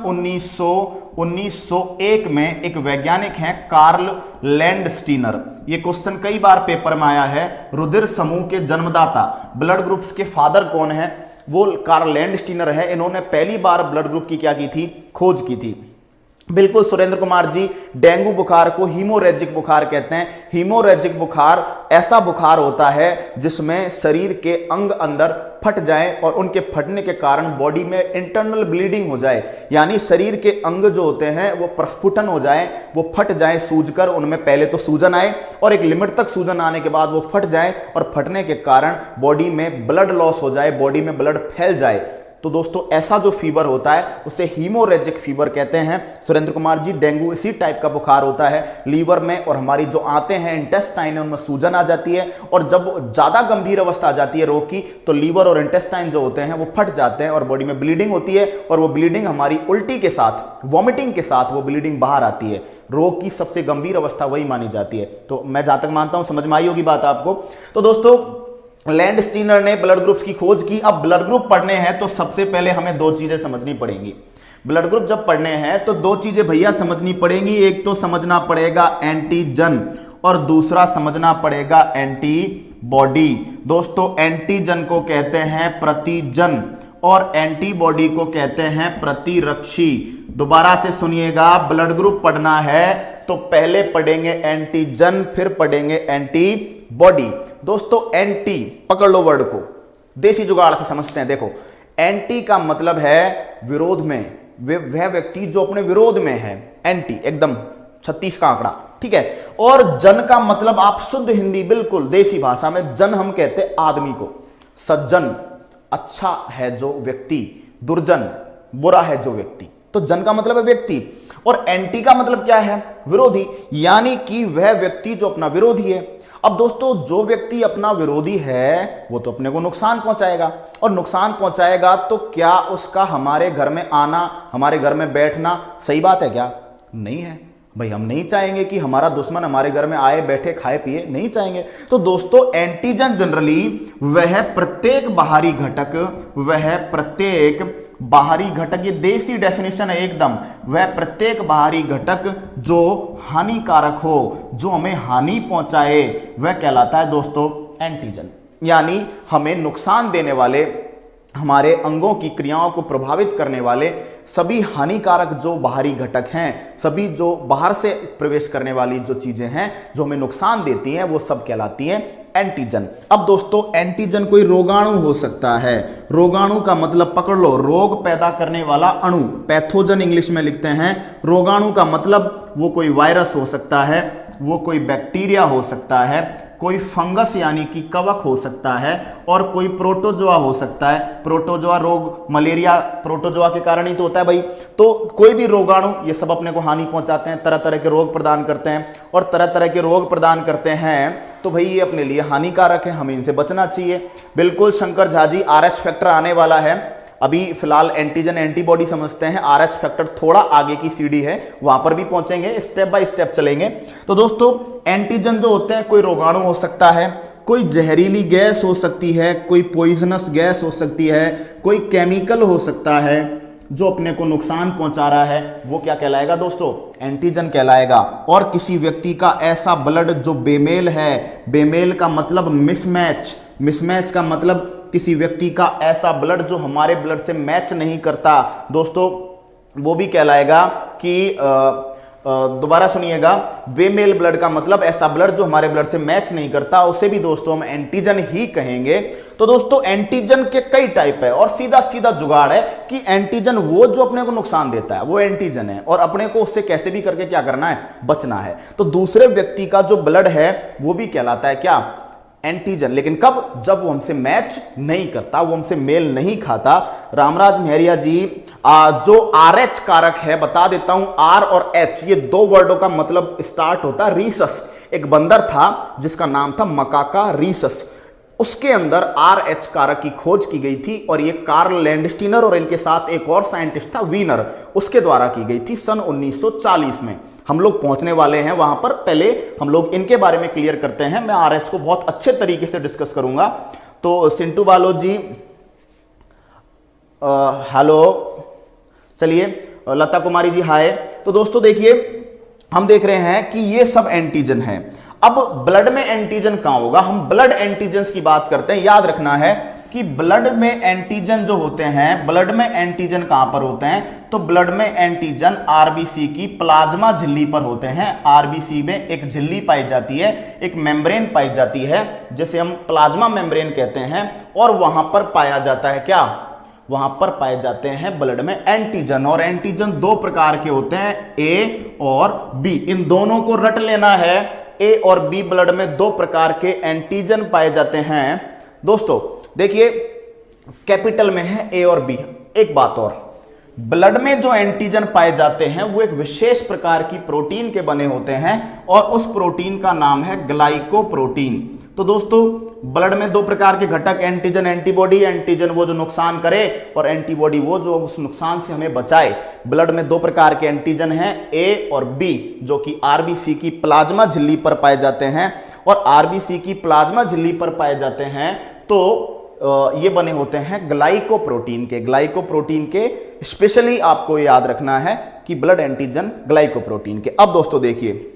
S1: 1901 में एक वैज्ञानिक हैं कार्ल लैंडस्टीनर। ये क्वेश्चन कई बार पेपर में आया है, रुधिर समूह के जन्मदाता ब्लड ग्रुप्स के फादर कौन है, वो कार्ल लैंडस्टीनर है। इन्होंने पहली बार ब्लड ग्रुप की क्या की थी, खोज की थी। बिल्कुल सुरेंद्र कुमार जी, डेंगू बुखार को हीमोरेजिक बुखार कहते हैं। हीमोरेजिक बुखार ऐसा बुखार होता है जिसमें शरीर के अंग अंदर फट जाएं और उनके फटने के कारण बॉडी में इंटरनल ब्लीडिंग हो जाए, यानी शरीर के अंग जो होते हैं वो प्रस्फुटन हो जाएं, वो फट जाएं सूजकर, उनमें पहले तो सूजन आए और एक लिमिट तक सूजन आने के बाद वो फट जाएं और फटने के कारण बॉडी में ब्लड लॉस हो जाए, बॉडी में ब्लड फैल जाए। तो दोस्तों ऐसा जो फीवर होता है उसे हीमोरेजिक फीवर कहते हैं। सुरेंद्र कुमार जी, डेंगू इसी टाइप का बुखार होता है, लीवर में और हमारी जो आंतें हैं, इंटेस्टाइन, उनमें सूजन आ जाती है और जब ज़्यादा गंभीर अवस्था आ जाती है रोग की तो लीवर और इंटेस्टाइन जो होते हैं वो फट जाते हैं और बॉडी में ब्लीडिंग होती है और वो ब्लीडिंग हमारी उल्टी के साथ, वॉमिटिंग के साथ वो ब्लीडिंग बाहर आती है। रोग की सबसे गंभीर अवस्था वही मानी जाती है। तो मैं जहां तक मानता हूं समझ में आई होगी बात आपको। तो दोस्तों लैंडस्टीनर ने ब्लड ग्रुप्स की खोज की। अब ब्लड ग्रुप पढ़ने हैं तो सबसे पहले हमें दो चीजें समझनी पड़ेंगी। ब्लड ग्रुप जब पढ़ने हैं तो दो चीजें भैया समझनी पड़ेंगी। एक तो समझना पड़ेगा एंटीजन और दूसरा समझना पड़ेगा एंटीबॉडी। दोस्तों एंटीजन को कहते हैं प्रतिजन और एंटीबॉडी को कहते हैं प्रतिरक्षी। दोबारा से सुनिएगा, ब्लड ग्रुप पढ़ना है तो पहले पढ़ेंगे एंटीजन, फिर पढ़ेंगे एंटीबॉडी। दोस्तों एंटी, पकड़ लो वर्ड को, देसी जुगाड़ से समझते हैं। देखो एंटी का मतलब है विरोध में, वह व्यक्ति जो अपने विरोध में है, एंटी एकदम 36 का आंकड़ा, ठीक है। और जन का मतलब आप शुद्ध हिंदी बिल्कुल देसी भाषा में जन हम कहते हैं आदमी को। सज्जन अच्छा है जो व्यक्ति, दुर्जन बुरा है जो व्यक्ति। तो जन का मतलब है व्यक्ति और एंटी का मतलब क्या है? विरोधी, यानी कि वह व्यक्ति जो अपना विरोधी है। अब दोस्तों जो व्यक्ति अपना विरोधी है वो तो अपने को नुकसान पहुंचाएगा और नुकसान पहुंचाएगा तो क्या उसका हमारे घर में आना, हमारे घर में बैठना सही बात है क्या? नहीं है भाई। हम नहीं चाहेंगे कि हमारा दुश्मन हमारे घर में आए, बैठे, खाए पिए, नहीं चाहेंगे। तो दोस्तों एंटीजन जनरली वह प्रत्येक बाहरी घटक, ये देसी डेफिनेशन है एकदम, वह प्रत्येक बाहरी घटक जो हानिकारक हो, जो हमें हानि पहुंचाए, वह कहलाता है दोस्तों एंटीजन। यानी हमें नुकसान देने वाले, हमारे अंगों की क्रियाओं को प्रभावित करने वाले सभी हानिकारक जो बाहरी घटक हैं, सभी जो बाहर से प्रवेश करने वाली जो चीजें हैं जो हमें नुकसान देती हैं, वो सब कहलाती हैं एंटीजन। अब दोस्तों एंटीजन कोई रोगाणु हो सकता है। रोगाणु का मतलब पकड़ लो, रोग पैदा करने वाला अणु, पैथोजन इंग्लिश में लिखते हैं। रोगाणु का मतलब वो कोई वायरस हो सकता है, वो कोई बैक्टीरिया हो सकता है, कोई फंगस यानी कि कवक हो सकता है और कोई प्रोटोजोआ हो सकता है। प्रोटोजोआ रोग, मलेरिया प्रोटोजोआ के कारण ही तो होता है भाई। तो कोई भी रोगाणु, ये सब अपने को हानि पहुंचाते हैं, तरह तरह के रोग प्रदान करते हैं और तरह तरह के रोग प्रदान करते हैं तो भाई ये अपने लिए हानिकारक है, हमें इनसे बचना चाहिए। बिल्कुल शंकर झा जी, आरएच फैक्टर आने वाला है। अभी फिलहाल एंटीजन एंटीबॉडी समझते हैं, आरएच फैक्टर थोड़ा आगे की सीढ़ी है, वहां पर भी पहुंचेंगे, स्टेप बाय स्टेप चलेंगे। तो दोस्तों एंटीजन जो होते हैं कोई रोगाणु हो सकता है, कोई जहरीली गैस हो सकती है, कोई पॉइजनस गैस हो सकती है, कोई केमिकल हो सकता है जो अपने को नुकसान पहुंचा रहा है, वो क्या कहलाएगा दोस्तों? एंटीजन कहलाएगा। और किसी व्यक्ति का ऐसा ब्लड जो बेमेल है, बेमेल का मतलब मिसमैच, मिसमैच का मतलब किसी व्यक्ति का ऐसा ब्लड जो हमारे ब्लड से मैच नहीं करता दोस्तों, वो भी कहलाएगा कि दोबारा सुनिएगा, बेमेल ब्लड का मतलब ऐसा ब्लड जो हमारे ब्लड से मैच नहीं करता, उसे भी दोस्तों हम एंटीजन ही कहेंगे। तो दोस्तों एंटीजन के कई टाइप है और सीधा सीधा जुगाड़ है कि एंटीजन वो जो अपने को नुकसान देता है वो एंटीजन है और अपने को उससे कैसे भी करके क्या करना है? बचना है। तो दूसरे व्यक्ति का जो ब्लड है वो भी कहलाता है क्या? एंटीजन। लेकिन कब? जब वो हमसे मैच नहीं करता, वो हमसे मेल नहीं खाता। रामराज मेहरिया जी, जो आरएच कारक है, बता देता हूं, आर और एच ये दो वर्डों का मतलब स्टार्ट होता है रीसस। एक बंदर था जिसका नाम था मकाका रीसस, उसके अंदर आरएच कारक की खोज की गई थी और ये कार्ल लैंडस्टीनर और इनके साथ एक और साइंटिस्ट था वीनर, उसके द्वारा की गई थी सन 1940 में। हम लोग पहुंचने वाले हैं वहां पर, पहले हम लोग इनके बारे में क्लियर करते हैं। मैं आरएच को बहुत अच्छे तरीके से डिस्कस करूंगा। तो सिंटू बालो जी, हेलो, चलिए, लता कुमारी जी हाय। तो दोस्तों देखिए, हम देख रहे हैं कि ये सब एंटीजन है। अब ब्लड में एंटीजन कहां होगा? हम ब्लड एंटीजन की बात करते हैं। याद रखना है कि ब्लड में एंटीजन जो होते हैं, ब्लड में एंटीजन कहां पर होते हैं? तो ब्लड में एंटीजन आरबीसी की प्लाज्मा झिल्ली पर होते हैं। आरबीसी में एक झिल्ली पाई जाती है, एक मेम्ब्रेन पाई जाती है जिसे हम प्लाज्मा मेम्ब्रेन कहते हैं और वहां पर पाया जाता है क्या? वहां पर पाए जाते हैं ब्लड में एंटीजन। और एंटीजन दो प्रकार के होते हैं, ए और बी। इन दोनों को रट लेना है। ए और बी ब्लड में दो प्रकार के एंटीजन पाए जाते हैं। दोस्तों देखिए, कैपिटल में है ए और बी। एक बात और, ब्लड में जो एंटीजन पाए जाते हैं वो एक विशेष प्रकार की प्रोटीन के बने होते हैं और उस प्रोटीन का नाम है ग्लाइकोप्रोटीन। तो दोस्तों ब्लड में दो प्रकार के घटक, एंटीजन एंटीबॉडी, एंटीजन वो जो नुकसान करे और एंटीबॉडी वो जो उस नुकसान से हमें बचाए। ब्लड में दो प्रकार के एंटीजन हैं, ए और बी, जो कि आरबीसी की प्लाज्मा झिल्ली पर पाए जाते हैं। और आरबीसी की प्लाज्मा झिल्ली पर पाए जाते हैं तो ये बने होते हैं ग्लाइकोप्रोटीन के। ग्लाइकोप्रोटीन के स्पेशली आपको याद रखना है कि ब्लड एंटीजन ग्लाइकोप्रोटीन के। अब दोस्तों देखिए,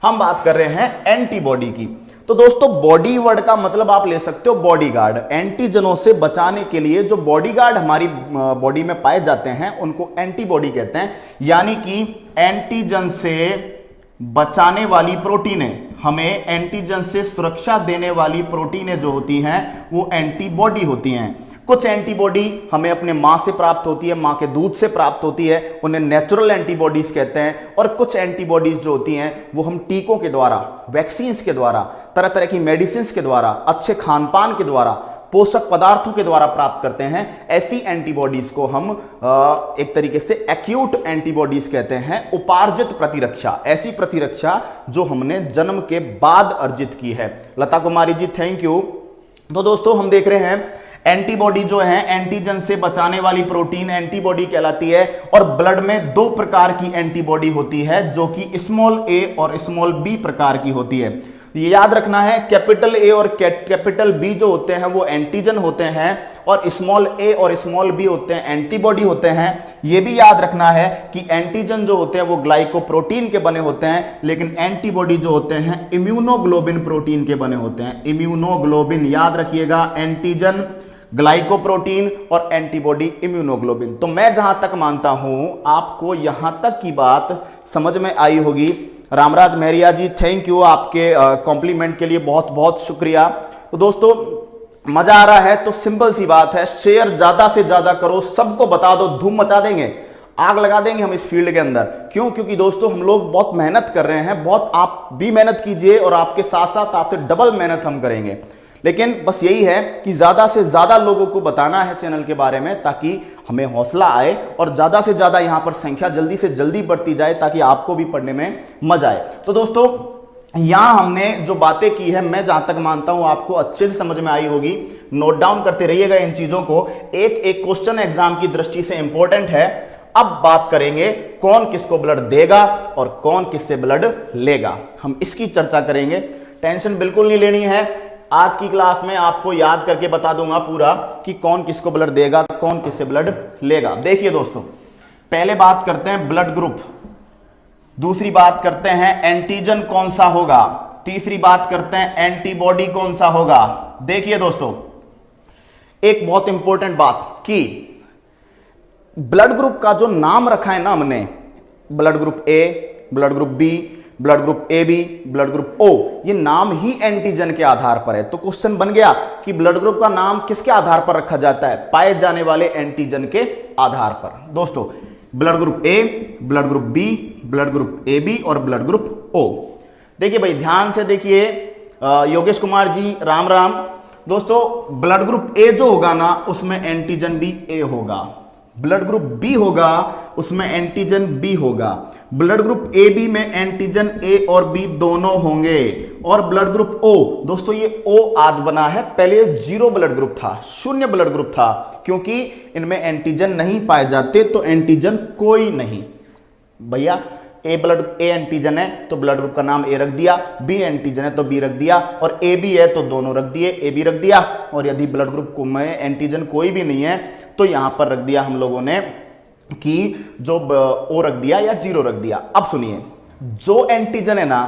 S1: हम बात कर रहे हैं एंटीबॉडी की। तो दोस्तों बॉडी वर्ड का मतलब आप ले सकते हो बॉडीगार्ड। एंटीजनों से बचाने के लिए जो बॉडीगार्ड हमारी बॉडी में पाए जाते हैं उनको एंटीबॉडी कहते हैं। यानी कि एंटीजन से बचाने वाली प्रोटीनें, हमें एंटीजन से सुरक्षा देने वाली प्रोटीनें जो होती हैं वो एंटीबॉडी होती हैं। कुछ एंटीबॉडी हमें अपने माँ से प्राप्त होती है, माँ के दूध से प्राप्त होती है, उन्हें नेचुरल एंटीबॉडीज कहते हैं। और कुछ एंटीबॉडीज जो होती हैं वो हम टीकों के द्वारा, वैक्सीन्स के द्वारा, तरह तरह की मेडिसिन के द्वारा, अच्छे खान पान के द्वारा, पोषक पदार्थों के द्वारा प्राप्त करते हैं। ऐसी एंटीबॉडीज को हम एक तरीके से एक्यूट एंटीबॉडीज कहते हैं। उपार्जित प्रतिरक्षा, ऐसी प्रतिरक्षा जो हमने जन्म के बाद अर्जित की है। लता कुमारी जी थैंक यू। तो दोस्तों हम देख रहे हैं एंटीबॉडी जो है एंटीजन से बचाने वाली प्रोटीन एंटीबॉडी कहलाती है। और ब्लड में दो प्रकार की एंटीबॉडी होती है जो कि स्मॉल ए और स्मॉल बी प्रकार की होती है। ये याद रखना है, कैपिटल ए और कैपिटल बी जो होते हैं वो एंटीजन होते हैं और स्मॉल ए और स्मॉल बी होते हैं एंटीबॉडी होते हैं। ये भी याद रखना है कि एंटीजन जो होते हैं वो ग्लाइकोप्रोटीन के बने होते हैं, लेकिन एंटीबॉडी जो होते हैं इम्यूनोग्लोबिन प्रोटीन के बने होते हैं। इम्यूनोग्लोबिन याद रखिएगा, एंटीजन ग्लाइकोप्रोटीन और एंटीबॉडी इम्यूनोग्लोबिन। तो मैं जहां तक मानता हूं आपको यहां तक की बात समझ में आई होगी। रामराज मेहरिया जी थैंक यू, आपके कॉम्प्लीमेंट के लिए बहुत बहुत शुक्रिया। तो दोस्तों मजा आ रहा है तो सिंपल सी बात है, शेयर ज्यादा से ज्यादा करो, सबको बता दो, धूम मचा देंगे, आग लगा देंगे हम इस फील्ड के अंदर। क्यों? क्योंकि दोस्तों हम लोग बहुत मेहनत कर रहे हैं, बहुत आप भी मेहनत कीजिए और आपके साथ साथ आपसे डबल मेहनत हम करेंगे। लेकिन बस यही है कि ज़्यादा से ज़्यादा लोगों को बताना है चैनल के बारे में ताकि हमें हौसला आए और ज़्यादा से ज़्यादा यहाँ पर संख्या जल्दी से जल्दी बढ़ती जाए ताकि आपको भी पढ़ने में मजा आए। तो दोस्तों यहाँ हमने जो बातें की है मैं जहाँ तक मानता हूँ आपको अच्छे से समझ में आई होगी। नोट डाउन करते रहिएगा इन चीज़ों को, एक एक क्वेश्चन एग्जाम की दृष्टि से इंपॉर्टेंट है। अब बात करेंगे कौन किसको ब्लड देगा और कौन किससे ब्लड लेगा, हम इसकी चर्चा करेंगे। टेंशन बिल्कुल नहीं लेनी है, आज की क्लास में आपको याद करके बता दूंगा पूरा कि कौन किसको ब्लड देगा, कौन किससे ब्लड लेगा। देखिए दोस्तों, पहले बात करते हैं ब्लड ग्रुप, दूसरी बात करते हैं एंटीजन कौन सा होगा, तीसरी बात करते हैं एंटीबॉडी कौन सा होगा। देखिए दोस्तों, एक बहुत इंपॉर्टेंट बात कि ब्लड ग्रुप का जो नाम रखा है ना हमने, blood group A, blood group B, blood group A B, blood group O, ये नाम ही एंटीजन के आधार पर है। तो क्वेश्चन बन गया कि ब्लड ग्रुप का नाम किसके आधार पर रखा जाता है? पाए जाने वाले एंटीजन के आधार पर। दोस्तों blood group A, blood group B, blood group A B और ब्लड ग्रुप ओ। देखिए भाई ध्यान से देखिए, योगेश कुमार जी राम राम। दोस्तों ब्लड ग्रुप ए जो होगा ना उसमें एंटीजन भी ए होगा, ब्लड ग्रुप बी होगा उसमें एंटीजन बी होगा, ब्लड ग्रुप ए बी में एंटीजन ए और बी दोनों होंगे। और ब्लड ग्रुप ओ, दोस्तों ये ओ आज बना है, पहले जीरो ब्लड ग्रुप था, शून्य ब्लड ग्रुप था, क्योंकि इनमें एंटीजन नहीं पाए जाते तो एंटीजन कोई नहीं। भैया ए एंटीजन है तो ब्लड ग्रुप का नाम ए रख दिया, बी एंटीजन है तो बी रख दिया, और ए बी है तो दोनों रख दिए, ए बी रख दिया। और यदि ब्लड ग्रुप में एंटीजन कोई भी नहीं है तो यहां पर रख दिया हम लोगों ने कि जो ओ रख दिया या जीरो रख दिया। अब सुनिए, जो एंटीजन है ना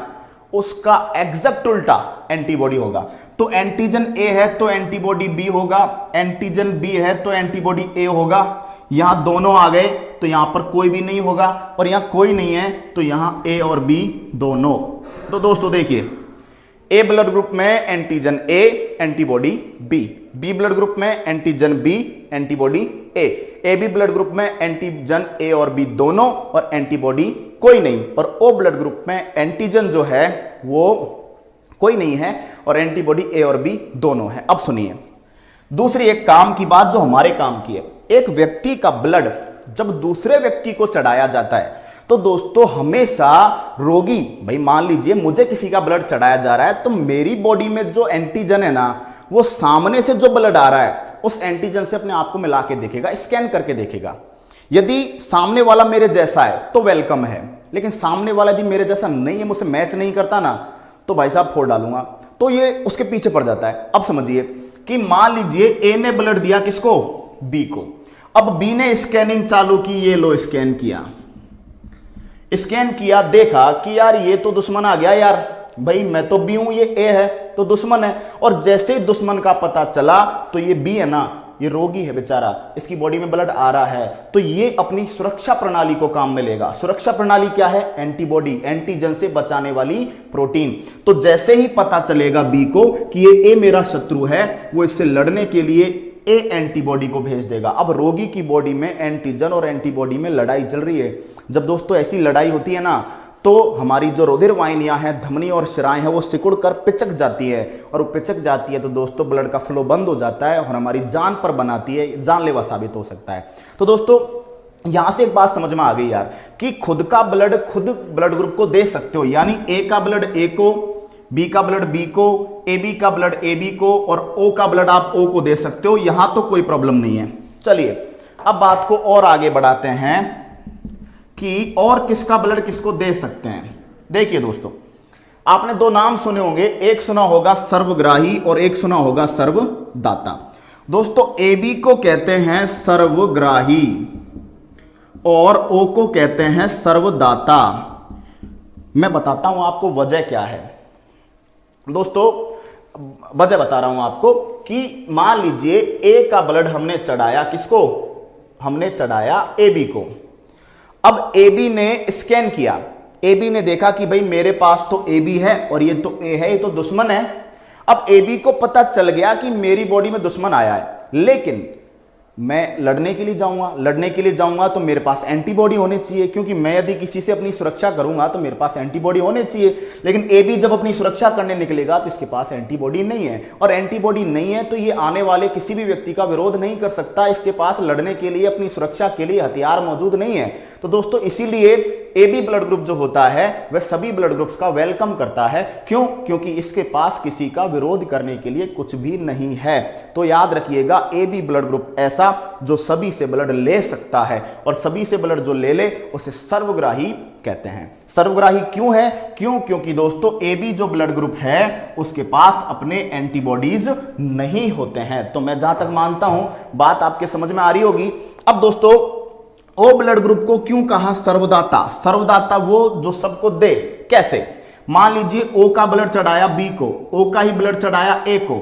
S1: उसका एग्जैक्ट उल्टा एंटीबॉडी होगा। तो एंटीजन ए है तो एंटीबॉडी बी होगा, एंटीजन बी है तो एंटीबॉडी ए होगा। यहां दोनों आ गए तो यहां पर कोई भी नहीं होगा, और यहां कोई नहीं है तो यहां ए और बी दोनों। तो दोस्तों देखिए, ए ब्लड ग्रुप में antigen A antibody B, B blood group में antigen B antibody A B blood group में एंटीजन ए और बी दोनों और एंटीबॉडी कोई नहीं, और ओ ब्लड ग्रुप में एंटीजन जो है वो कोई नहीं है और एंटीबॉडी ए और बी दोनों है। अब सुनिए, दूसरी एक काम की बात जो हमारे काम की है, एक व्यक्ति का ब्लड जब दूसरे व्यक्ति को चढ़ाया जाता है तो दोस्तों हमेशा रोगी, भाई मान लीजिए मुझे किसी का ब्लड चढ़ाया जा रहा है तो मेरी बॉडी में जो एंटीजन है ना, वो सामने से जो ब्लड आ रहा है उस एंटीजन से अपने आप को मिला के देखेगा, स्कैन करके देखेगा। यदि सामने वाला मेरे जैसा है तो वेलकम है, लेकिन सामने वाला यदि मेरे जैसा नहीं है, मुझसे मैच नहीं करता ना, तो भाई साहब फोड़ डालूंगा। तो ये उसके पीछे पड़ जाता है। अब समझिए कि मान लीजिए ए ने ब्लड दिया किसको, बी को। अब बी ने स्कैनिंग चालू की, ये लो स्कैन किया, स्कैन किया, देखा कि यार ये तो दुश्मन आ गया यार, भाई मैं तो बी हूं, ये ए है तो दुश्मन है। और जैसे ही दुश्मन का पता चला तो ये बी है ना, ये रोगी है बेचारा, इसकी बॉडी में ब्लड आ रहा है, तो ये अपनी सुरक्षा प्रणाली को काम में लेगा। सुरक्षा प्रणाली क्या है, एंटीबॉडी, एंटीजन से बचाने वाली प्रोटीन। तो जैसे ही पता चलेगा बी को कि ये ए मेरा शत्रु है, वो इससे लड़ने के लिए ए एंटीबॉडी को भेज देगा। अब रोगी की बॉडी में एंटीजन और एंटीबॉडी में लड़ाई चल रही है। जब दोस्तों ऐसी लड़ाई होती है ना, तो हमारी जो रुधिर वाहिनियां हैं, धमनी और शिराएं हैं, वो सिकुड़ कर पिचक जाती है, और वो पिचक जाती है तो दोस्तों ब्लड का फ्लो बंद हो जाता है और हमारी जान पर बनाती है, जानलेवा साबित हो सकता है। तो दोस्तों यहां से एक बात समझ में आ गई यार कि खुद का ब्लड खुद ब्लड ग्रुप को दे सकते हो, यानी ए का ब्लड ए को, बी का ब्लड बी को, ए बी का ब्लड ए बी को, और ओ का ब्लड आप ओ को दे सकते हो। यहां तो कोई प्रॉब्लम नहीं है। चलिए अब बात को और आगे बढ़ाते हैं कि और किसका ब्लड किसको दे सकते हैं। देखिए दोस्तों, आपने दो नाम सुने होंगे, एक सुना होगा सर्वग्राही और एक सुना होगा सर्वदाता। दोस्तों ए बी को कहते हैं सर्वग्राही और ओ को कहते हैं सर्वदाता। मैं बताता हूं आपको वजह क्या है। दोस्तों वजह बता रहा हूं आपको कि मान लीजिए ए का ब्लड हमने चढ़ाया किसको, हमने चढ़ाया ए बी को। अब ए बी ने स्कैन किया, ए बी ने देखा कि भाई मेरे पास तो ए बी है और ये तो ए है, ये तो दुश्मन है। अब ए बी को पता चल गया कि मेरी बॉडी में दुश्मन आया है, लेकिन मैं लड़ने के लिए जाऊंगा तो मेरे पास एंटीबॉडी होनी चाहिए, क्योंकि मैं यदि किसी से अपनी सुरक्षा करूंगा तो मेरे पास एंटीबॉडी होनी चाहिए। लेकिन ए बी जब अपनी सुरक्षा करने निकलेगा तो इसके पास एंटीबॉडी नहीं है, और एंटीबॉडी नहीं है तो ये आने वाले किसी भी व्यक्ति का विरोध नहीं कर सकता, इसके पास लड़ने के लिए, अपनी सुरक्षा के लिए हथियार मौजूद नहीं है। तो दोस्तों इसीलिए ए बी ब्लड ग्रुप जो होता है वह सभी ब्लड ग्रुप्स का वेलकम करता है। क्यों? क्योंकि इसके पास किसी का विरोध करने के लिए कुछ भी नहीं है। तो याद रखिएगा, ए बी ब्लड ग्रुप ऐसा जो सभी से ब्लड ले सकता है, और सभी से ब्लड जो ले ले उसे सर्वग्राही कहते हैं। सर्वग्राही क्यों है? क्योंकि दोस्तों ए बी जो ब्लड ग्रुप है उसके पास अपने एंटीबॉडीज नहीं होते हैं। तो मैं जहां तक मानता हूं बात आपके समझ में आ रही होगी। अब दोस्तों ओ ब्लड ग्रुप को क्यों कहा सर्वदाता? सर्वदाता वो जो सबको दे। कैसे? मान लीजिए ओ का ब्लड चढ़ाया बी को, ओ का ही ब्लड चढ़ाया ए को।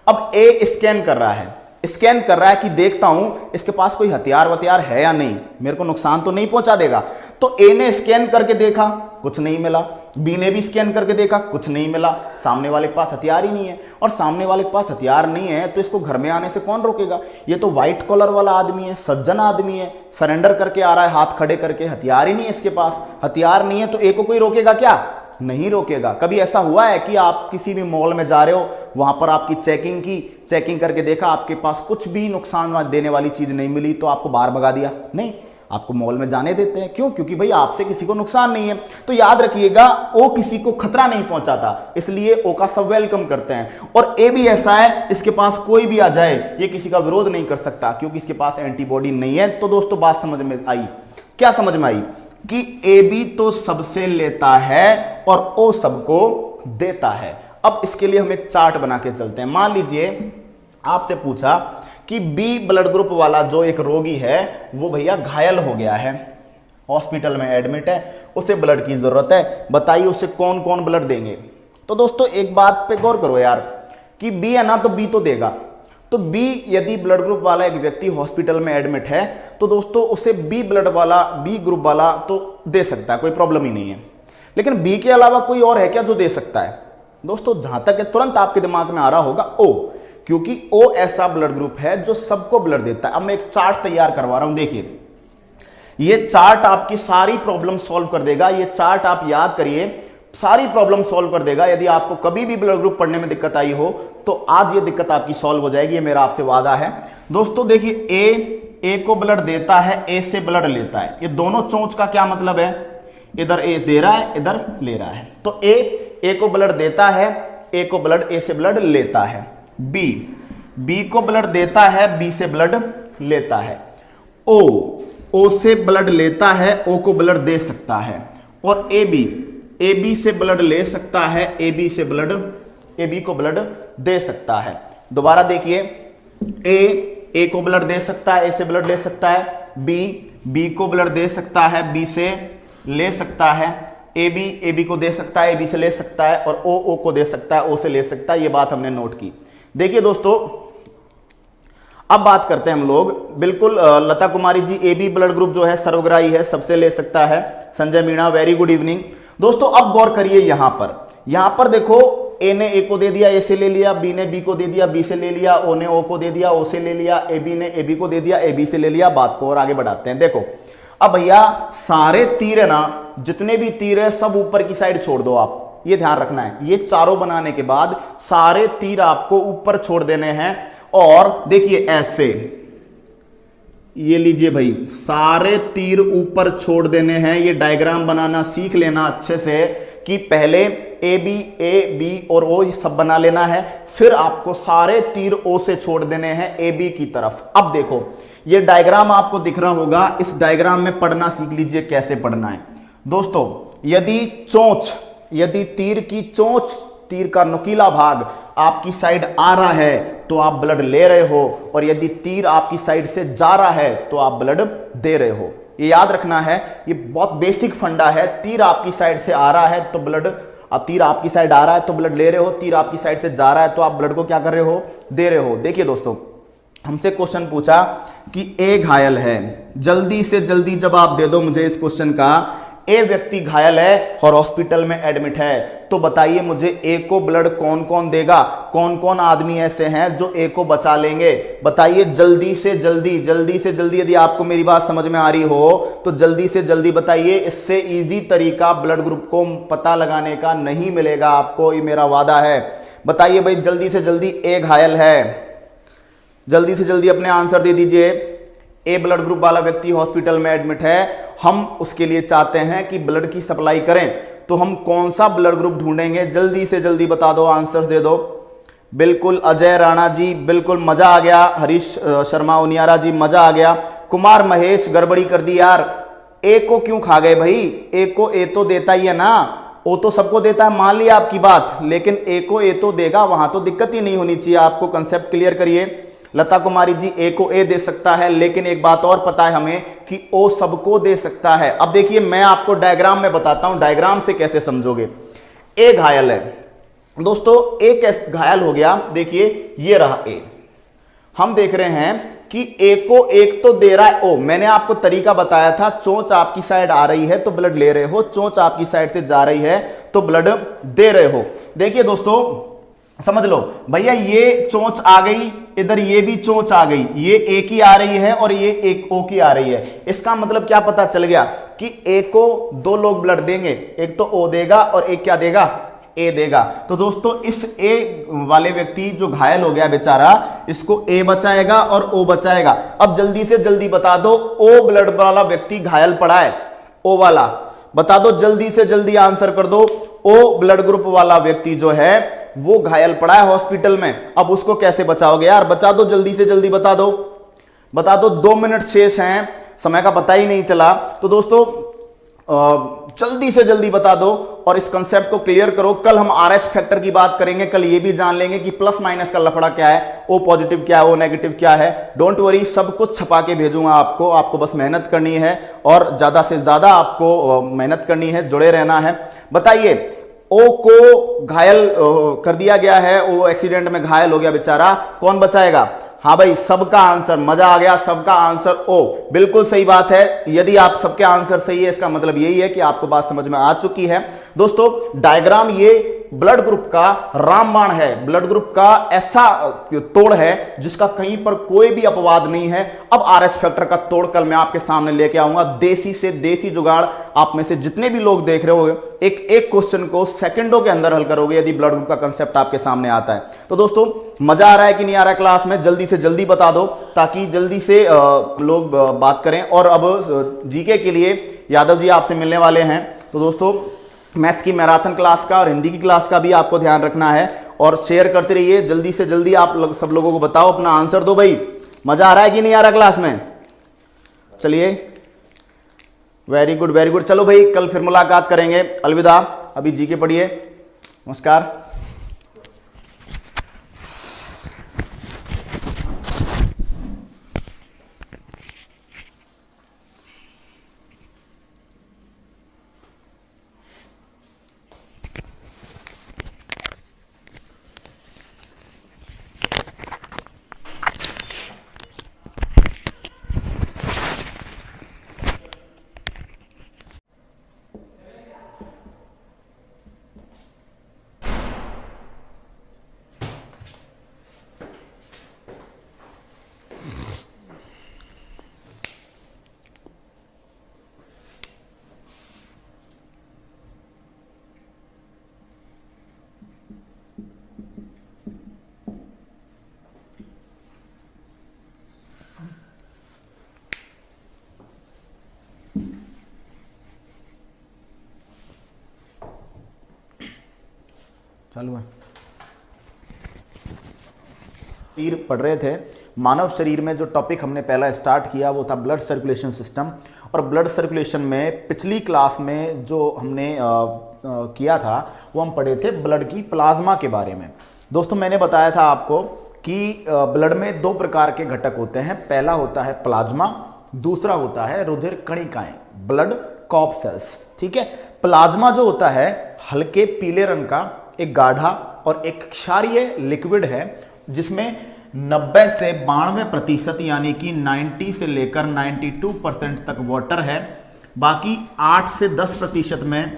S1: अब ए स्कैन कर रहा है कि देखता हूं इसके पास कोई हथियार वथियार है या नहीं, मेरे को नुकसान तो नहीं पहुंचा देगा। तो ए ने स्कैन करके देखा, कुछ नहीं मिला। बी ने भी स्कैन करके देखा, कुछ नहीं मिला। सामने वाले के पास हथियार ही नहीं है, और सामने वाले के पास हथियार नहीं है तो इसको घर में आने से कौन रोकेगा? ये तो व्हाइट कॉलर वाला आदमी है, सज्जन आदमी है, सरेंडर करके आ रहा है हाथ खड़े करके, हथियार ही नहीं है इसके पास। हथियार नहीं है तो ए को कोई रोकेगा क्या? नहीं रोकेगा। कभी ऐसा हुआ है कि आप किसी भी मॉल में जा रहे हो, वहां पर आपकी चेकिंग करके देखा, आपके पास कुछ भी नुकसान देने वाली चीज नहीं मिली तो आपको बाहर भगा दिया? नहीं, आपको मॉल में जाने देते हैं। क्यों? क्योंकि भाई आपसे किसी को नुकसान नहीं है। तो याद रखिएगा, ओ किसी को खतरा नहीं पहुंचाता, इसलिए ओ का सब वेलकम करते हैं। और ए भी ऐसा है, इसके पास कोई भी आ जाए ये किसी का विरोध नहीं कर सकता, क्योंकि इसके पास एंटीबॉडी नहीं है। तो दोस्तों बात समझ में आई? क्या समझ में आई? कि ए बी तो सबसे लेता है और ओ सबको देता है। अब इसके लिए हम एक चार्ट बना के चलते हैं। मान लीजिए आपसे पूछा कि बी ब्लड ग्रुप वाला जो एक रोगी है वो भैया घायल हो गया है, हॉस्पिटल में एडमिट है, उसे ब्लड की जरूरत है, बताइए उसे कौन कौन ब्लड देंगे? तो दोस्तों एक बात पे गौर करो यार कि बी है ना, तो बी तो देगा। तो बी यदि ब्लड ग्रुप वाला एक व्यक्ति हॉस्पिटल में एडमिट है तो दोस्तों उसे बी ग्रुप वाला तो दे सकता है, कोई प्रॉब्लम ही नहीं है। लेकिन बी के अलावा कोई और है क्या जो दे सकता है? दोस्तों जहां तक है तुरंत आपके दिमाग में आ रहा होगा ओ, क्योंकि ओ ऐसा ब्लड ग्रुप है जो सबको ब्लड देता है। अब मैं एक चार्ट तैयार करवा रहा हूं, देखिए ये चार्ट आपकी सारी प्रॉब्लम सॉल्व कर देगा। ये चार्ट आप याद करिए, सारी प्रॉब्लम सॉल्व कर देगा। यदि आपको कभी भी ब्लड ग्रुप पढ़ने में दिक्कत आई हो तो आज ये दिक्कत आपकी सॉल्व हो जाएगी, ये मेरा आपसे वादा है। दोस्तों देखिए ए को ब्लड देता है, ए से ब्लड लेता है, ये दोनों चोंच का क्या मतलब है, इधर ए दे रहा है, इधर ले रहा है। तो ए को ब्लड देता है, ए को ब्लड ए से ब्लड लेता है। बी को ब्लड देता है, बी से ब्लड लेता है। ओ से ब्लड लेता है, ओ को ब्लड दे सकता है। और ए बी से ब्लड ले सकता है, ए बी को ब्लड दे सकता है। दोबारा देखिए, ए को ब्लड दे सकता है, ए से ब्लड ले सकता है। बी को ब्लड दे सकता है, बी से ले सकता है। ए बी को दे सकता है, ए बी से ले सकता है। और ओ को दे सकता है, ओ से ले सकता है। ये बात हमने नोट की। देखिए दोस्तों, अब बात करते हैं हम लोग, बिल्कुल लता कुमारी जी, ए बी ब्लड ग्रुप जो है सर्वग्राही है, सबसे ले सकता है। Sanjay Meena, very good evening. दोस्तों अब गौर करिए, यहां पर देखो, ए ने ए को दे दिया, ए से ले लिया, बी ने बी को दे दिया, बी से ले लिया, ओ ने ओ को दे दिया, ओ से ले लिया, ए बी ने ए बी को दे दिया, ए बी से ले लिया। बात को और आगे बढ़ाते हैं। देखो अब भैया सारे तीर है ना, जितने भी तीर है सब ऊपर की साइड छोड़ दो आप, ये ध्यान रखना है। ये चारों बनाने के बाद सारे तीर आपको ऊपर छोड़ देने हैं। और देखिए ऐसे, ये लीजिए भाई, सारे तीर ऊपर छोड़ देने हैं। ये डायग्राम बनाना सीख लेना अच्छे से कि पहले ए बी और ओ सब बना लेना है, फिर आपको सारे तीर ओ से छोड़ देने हैं ए बी की तरफ। अब देखो ये डायग्राम आपको दिख रहा होगा, इस डायग्राम में पढ़ना सीख लीजिए कैसे पढ़ना है। दोस्तों यदि तीर की चोंच, तीर का नुकीला भाग आपकी साइड आ रहा है तो आप ब्लड ले रहे हो, और यदि तीर आपकी साइड से जा रहा है तो आप ब्लड दे रहे हो। ये याद रखना है, ये बहुत बेसिक फंडा है। तीर आपकी साइड से आ रहा है तो ब्लड, तीर आपकी साइड आ रहा है तो ब्लड ले रहे हो, तीर आपकी साइड से जा रहा है तो आप ब्लड को क्या कर रहे हो, दे रहे हो। देखिए दोस्तों, हमसे क्वेश्चन पूछा कि ए घायल है, जल्दी से जल्दी जवाब दे दो मुझे इस क्वेश्चन का। ए व्यक्ति घायल है और हॉस्पिटल में एडमिट है, तो बताइए मुझे ए को ब्लड कौन कौन देगा, कौन कौन आदमी ऐसे हैं जो ए को बचा लेंगे, बताइए जल्दी से जल्दी। यदि आपको मेरी बात समझ में आ रही हो तो जल्दी से जल्दी बताइए। इससे इजी तरीका ब्लड ग्रुप को पता लगाने का नहीं मिलेगा आपको, ये मेरा वादा है। बताइए भाई जल्दी से जल्दी, ए घायल है, जल्दी से जल्दी अपने आंसर दे दीजिए। ए ब्लड ग्रुप वाला व्यक्ति हॉस्पिटल में एडमिट है, हम उसके लिए चाहते हैं कि ब्लड की सप्लाई करें, तो हम कौन सा ब्लड ग्रुप ढूंढेंगे, जल्दी से जल्दी बता दो, आंसर्स दे दो। बिल्कुल अजय राणा जी, बिल्कुल मजा आ गया। हरीश शर्मा उनियारा जी, मजा आ गया। कुमार महेश, गड़बड़ी कर दी यार, ए को क्यों खा गए भाई, ए को ए तो देता ही है ना, ओ तो सबको देता है, मान लिया आपकी बात, लेकिन ए को ए तो देगा, वहां तो दिक्कत ही नहीं होनी चाहिए। आपको कंसेप्ट क्लियर करिए। लता कुमारी जी, ए को ए दे सकता है, लेकिन एक बात और पता है हमें कि ओ सबको दे सकता है। अब देखिए मैं आपको डायग्राम में बताता हूं, डायग्राम से कैसे समझोगे। ए घायल है दोस्तों, ए कैसे घायल हो गया, देखिए ये रहा ए। हम देख रहे हैं कि ए को एक तो दे रहा है ओ, मैंने आपको तरीका बताया था, चोंच आपकी साइड आ रही है तो ब्लड ले रहे हो, चोंच आपकी साइड से जा रही है तो ब्लड दे रहे हो। देखिए दोस्तों समझ लो भैया, ये चोंच आ गई, इधर ये भी चोंच आ गई, ये ए की आ रही है और ये एक ओ की आ रही है। इसका मतलब क्या पता चल गया कि ए को दो लोग ब्लड देंगे, एक तो ओ देगा और एक क्या देगा, ए देगा। तो दोस्तों इस ए वाले व्यक्ति जो घायल हो गया बेचारा, इसको ए बचाएगा और ओ बचाएगा। अब जल्दी से जल्दी बता दो, ओ ब्लड वाला व्यक्ति घायल पड़ा है, ओ वाला बता दो, जल्दी से जल्दी आंसर कर दो। ओ ब्लड ग्रुप वाला व्यक्ति जो है वो घायल पड़ा है हॉस्पिटल में, अब उसको कैसे बचाओगे यार, बचा दो, जल्दी से जल्दी बता दो, बता दो। 2 मिनट शेष हैं, समय का पता ही नहीं चला। तो दोस्तों जल्दी से जल्दी बता दो और इस कंसेप्ट को क्लियर करो। कल हम आरएस फैक्टर की बात करेंगे, कल ये भी जान लेंगे कि प्लस माइनस का लफड़ा क्या है, ओ पॉजिटिव क्या है, ओ नेगेटिव क्या है। डोंट वरी, सब कुछ छपा के भेजूंगा आपको, आपको बस मेहनत करनी है और ज्यादा से ज्यादा आपको मेहनत करनी है, जुड़े रहना है। बताइए, ओ को घायल कर दिया गया है, वो एक्सीडेंट में घायल हो गया बेचारा, कौन बचाएगा? हाँ भाई, सबका आंसर, मजा आ गया, सबका आंसर ओ, बिल्कुल सही बात है। यदि आप सबके आंसर सही है, इसका मतलब यही है कि आपको बात समझ में आ चुकी है। दोस्तों डायग्राम ये ब्लड ग्रुप का रामबाण है, ब्लड ग्रुप का ऐसा तोड़ है जिसका कहीं पर कोई भी अपवाद नहीं है। अब आरएस फैक्टर का तोड़ कल मैं आपके सामने लेके आऊंगा, देसी से देसी जुगाड़। आप में से जितने भी लोग देख रहे होंगे एक एक क्वेश्चन को सेकंडों के अंदर हल करोगे यदि ब्लड ग्रुप का कंसेप्ट आपके सामने आता है। तो दोस्तों मजा आ रहा है कि नहीं आ रहा है क्लास में, जल्दी से जल्दी बता दो ताकि जल्दी से लोग बात करें। और अब जीके के लिए यादव जी आपसे मिलने वाले हैं। तो दोस्तों मैथ्स की मैराथन क्लास का और हिंदी की क्लास का भी आपको ध्यान रखना है और शेयर करते रहिए। जल्दी से जल्दी आप सब लोगों को बताओ, अपना आंसर दो भाई। मजा आ रहा है कि नहीं आ रहा क्लास में? चलिए वेरी गुड वेरी गुड। चलो भाई कल फिर मुलाकात करेंगे, अलविदा। अभी जीके पढ़िए। नमस्कार। चालू है। शरीर पढ़ रहे थे, मानव शरीर में जो टॉपिक हमने पहला स्टार्ट किया वो था ब्लड सर्कुलेशन सिस्टम। और ब्लड सर्कुलेशन में पिछली क्लास में जो हमने किया था वो हम पढ़े थे ब्लड की प्लाज्मा के बारे में। दोस्तों मैंने बताया था आपको कि ब्लड में दो प्रकार के घटक होते हैं, पहला होता है प्लाज्मा, दूसरा होता है रुधिर कणिकाएं, ब्लड कॉर्पसेल्स। ठीक है, प्लाज्मा जो होता है हल्के पीले रंग का एक गाढ़ा और एक क्षारीय लिक्विड है जिसमें 90 से 92% यानी कि 90 से लेकर 92% तक वाटर है, बाकी 8 से 10% में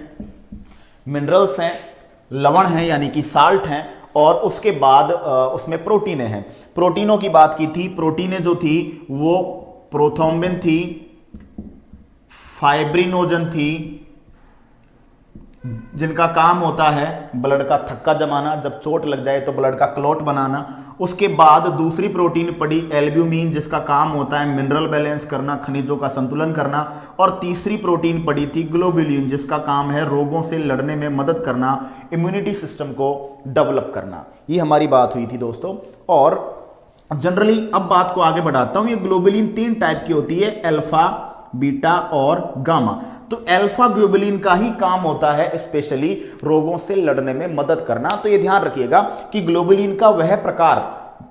S1: मिनरल्स हैं, लवण हैं यानी कि साल्ट हैं, और उसके बाद उसमें प्रोटीनें हैं। प्रोटीनों की बात की थी, प्रोटीनें जो थी वो प्रोथ्रोम्बिन थी, फाइब्रिनोजन थी, जिनका काम होता है ब्लड का थक्का जमाना, जब चोट लग जाए तो ब्लड का क्लॉट बनाना। उसके बाद दूसरी प्रोटीन पड़ी एल्ब्यूमिन, जिसका काम होता है मिनरल बैलेंस करना, खनिजों का संतुलन करना। और तीसरी प्रोटीन पड़ी थी ग्लोबुलिन, जिसका काम है रोगों से लड़ने में मदद करना, इम्यूनिटी सिस्टम को डेवलप करना। ये हमारी बात हुई थी दोस्तों। और जनरली अब बात को आगे बढ़ाता हूं। ये ग्लोबुलिन 3 टाइप की होती है, अल्फा, बीटा और गामा। तो अल्फा ग्लोबुलिन का ही काम होता है स्पेशली रोगों से लड़ने में मदद करना। तो ये ध्यान रखिएगा कि ग्लोबुलिन का वह प्रकार,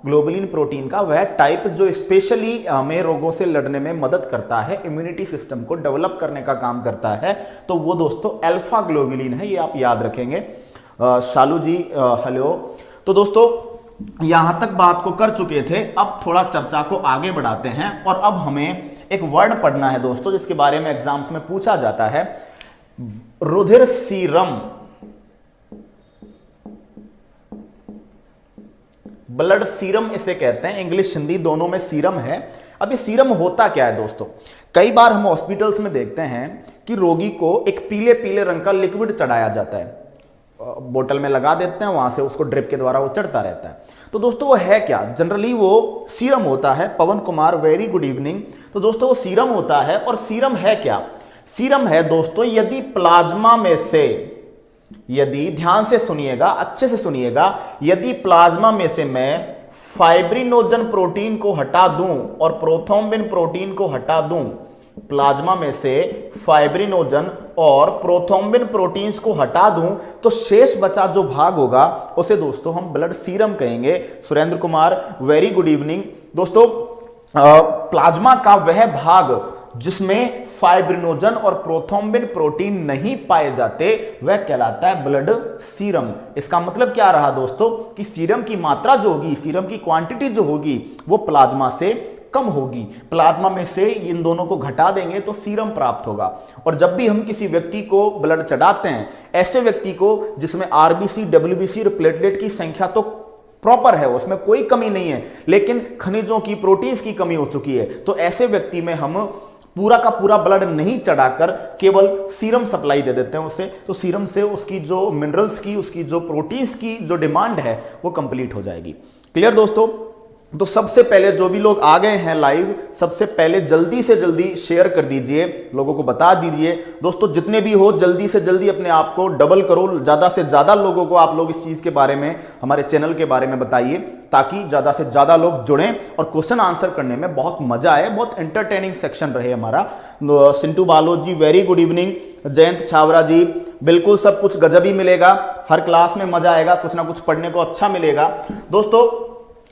S1: ग्लोबुलिन प्रोटीन का वह टाइप जो स्पेशली हमें रोगों से लड़ने में मदद करता है, इम्यूनिटी सिस्टम को डेवलप करने का काम करता है, तो वो दोस्तों अल्फा ग्लोबुलिन है। ये आप याद रखेंगे। शालू जी हेलो। तो दोस्तों यहां तक बात को कर चुके थे, अब थोड़ा चर्चा को आगे बढ़ाते हैं। और अब हमें एक वर्ड पढ़ना है दोस्तों जिसके बारे में एग्जाम्स में पूछा जाता है, रुधिर सीरम। ब्लड सीरम इसे कहते हैं, इंग्लिश हिंदी दोनों में सीरम है। अब ये सीरम होता क्या है दोस्तों? कई बार हम हॉस्पिटल्स में देखते हैं कि रोगी को एक पीले पीले रंग का लिक्विड चढ़ाया जाता है, बोतल में लगा देते हैं, वहां से उसको ड्रिप के द्वारा वो चढ़ता रहता है। तो दोस्तों वो है क्या? जनरली वो सीरम होता है। पवन कुमार वेरी गुड इवनिंग। तो दोस्तों वो सीरम होता है। और सीरम है क्या? सीरम है दोस्तों यदि प्लाज्मा में से, यदि ध्यान से सुनिएगा, अच्छे से सुनिएगा, यदि प्लाज्मा में से मैं फाइब्रिनोजन प्रोटीन को हटा दूं और प्रोथ्रोम्बिन प्रोटीन को हटा दूं, प्लाज्मा में से फाइब्रिनोजन और प्रोथ्रोम्बिन प्रोटीन्स को हटा दूं, तो शेष बचा जो भाग होगा उसे दोस्तों हम ब्लड सीरम कहेंगे। Surendra Kumar very good evening. दोस्तों प्लाज्मा का वह भाग जिसमें फाइब्रिनोजन और प्रोथ्रोम्बिन प्रोटीन नहीं पाए जाते वह कहलाता है ब्लड सीरम। इसका मतलब क्या रहा दोस्तों कि सीरम की मात्रा जो होगी, सीरम की क्वांटिटी जो होगी वो प्लाज्मा से कम होगी, प्लाज्मा में से इन दोनों को घटा देंगे तो सीरम प्राप्त होगा। और जब भी हम किसी व्यक्ति को ब्लड चढ़ाते हैं, ऐसे व्यक्ति को जिसमें आरबीसी, डब्ल्यूबीसी और प्लेटलेट की संख्या तो प्रॉपर है, उसमें कोई कमी नहीं है, लेकिन खनिजों की, प्रोटीन्स की कमी हो चुकी है, तो ऐसे व्यक्ति में हम पूरा का पूरा ब्लड नहीं चढ़ाकर केवल सीरम सप्लाई दे देते हैं उसे, तो सीरम से उसकी जो मिनरल्स की, उसकी जो प्रोटीन्स की जो डिमांड है वो कंप्लीट हो जाएगी। क्लियर दोस्तों? तो सबसे पहले जो भी लोग आ गए हैं लाइव, सबसे पहले जल्दी से जल्दी शेयर कर दीजिए, लोगों को बता दीजिए। दोस्तों जितने भी हो जल्दी से जल्दी अपने आप को डबल करो, ज़्यादा से ज़्यादा लोगों को आप लोग इस चीज़ के बारे में, हमारे चैनल के बारे में बताइए, ताकि ज़्यादा से ज़्यादा लोग जुड़ें और क्वेश्चन आंसर करने में बहुत मजा आए, बहुत एंटरटेनिंग सेक्शन रहे हमारा। सिंटू बालोद जी वेरी गुड इवनिंग, जयंत छावरा जी बिल्कुल सब कुछ गजब ही मिलेगा, हर क्लास में मजा आएगा, कुछ ना कुछ पढ़ने को अच्छा मिलेगा। दोस्तों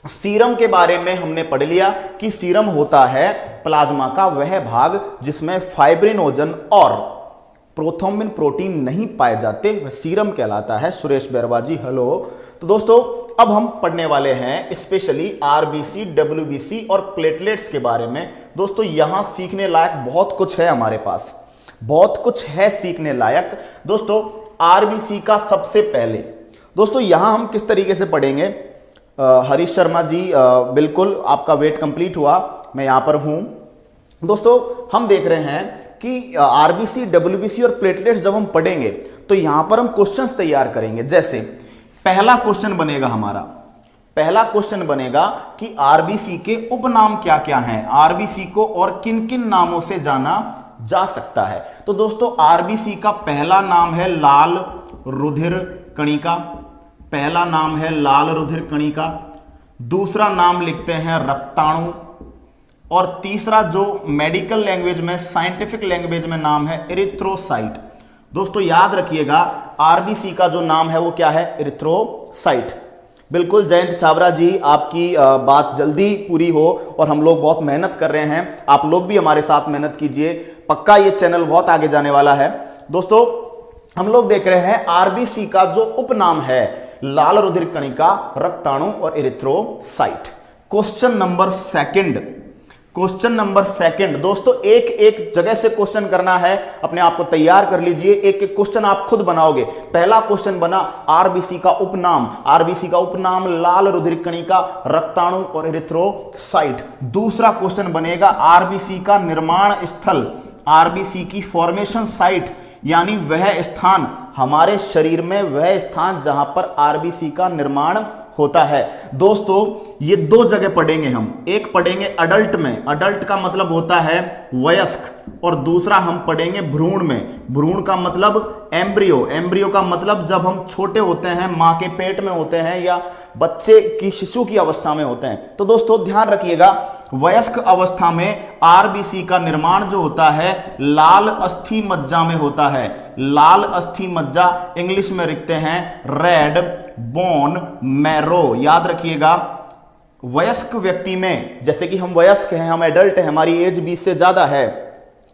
S1: सीरम के बारे में हमने पढ़ लिया कि सीरम होता है प्लाज्मा का वह भाग जिसमें फाइब्रिनोजन और प्रोथ्रोम्बिन प्रोटीन नहीं पाए जाते, वह सीरम कहलाता है। सुरेश बैरवा जी हेलो। तो दोस्तों अब हम पढ़ने वाले हैं स्पेशली आरबीसी, डब्ल्यूबीसी और प्लेटलेट्स के बारे में। दोस्तों यहां सीखने लायक बहुत कुछ है, हमारे पास बहुत कुछ है सीखने लायक। दोस्तों आरबीसी का सबसे पहले दोस्तों यहां हम किस तरीके से पढ़ेंगे, हरीश शर्मा जी बिल्कुल आपका वेट कंप्लीट हुआ, मैं यहां पर हूं। दोस्तों हम देख रहे हैं कि आरबीसी, डब्ल्यूबीसी और प्लेटलेट्स जब हम पढ़ेंगे तो यहां पर हम क्वेश्चंस तैयार करेंगे। जैसे पहला क्वेश्चन बनेगा हमारा, पहला क्वेश्चन बनेगा कि आरबीसी के उपनाम क्या क्या हैं, आरबीसी को और किन किन नामों से जाना जा सकता है। तो दोस्तों आरबीसी का पहला नाम है लाल रुधिर कणिका, पहला नाम है लाल रुधिर कणिका, दूसरा नाम लिखते हैं रक्ताणु, और तीसरा जो मेडिकल लैंग्वेज में, साइंटिफिक लैंग्वेज में नाम है इरिथ्रोसाइट। दोस्तों याद रखिएगा आरबीसी का जो नाम है वो क्या है, इरिथ्रोसाइट। बिल्कुल जयंत छावरा जी आपकी बात जल्दी पूरी हो, और हम लोग बहुत मेहनत कर रहे हैं, आप लोग भी हमारे साथ मेहनत कीजिए, पक्का ये चैनल बहुत आगे जाने वाला है। दोस्तों हम लोग देख रहे हैं आरबीसी का जो उपनाम है लाल रुधिर कणिका, रक्ताणु और erythrocyte. Question number second, question number second दोस्तों एक एक जगह से क्वेश्चन करना है, अपने आप को तैयार कर लीजिए, एक एक क्वेश्चन आप खुद बनाओगे। पहला क्वेश्चन बना आरबीसी का उपनाम, आरबीसी का उपनाम लाल रुधिर कणिका, रक्ताणु और इरिथ्रोसाइट। दूसरा क्वेश्चन बनेगा आरबीसी का निर्माण स्थल, आरबीसी की फॉर्मेशन साइट, यानी वह स्थान हमारे शरीर में, वह स्थान जहां पर आरबीसी का निर्माण होता है। दोस्तों ये दो जगह पढ़ेंगे हम, एक पढ़ेंगे अडल्ट में, अडल्ट का मतलब होता है वयस्क, और दूसरा हम पढ़ेंगे भ्रूण में, भ्रूण का मतलब एम्ब्रियो, एम्ब्रियो का मतलब जब हम छोटे होते हैं, मां के पेट में होते हैं या बच्चे की, शिशु की अवस्था में होते हैं। तो दोस्तों ध्यान रखिएगा वयस्क अवस्था में आरबीसी का निर्माण जो होता है लाल अस्थि मज्जा में होता है, लाल अस्थि मज्जा इंग्लिश में लिखते हैं रेड बोन मैरो। याद रखिएगा वयस्क व्यक्ति में, जैसे कि हम वयस्क हैं, हम एडल्ट हैं, हमारी एज 20 से ज्यादा है,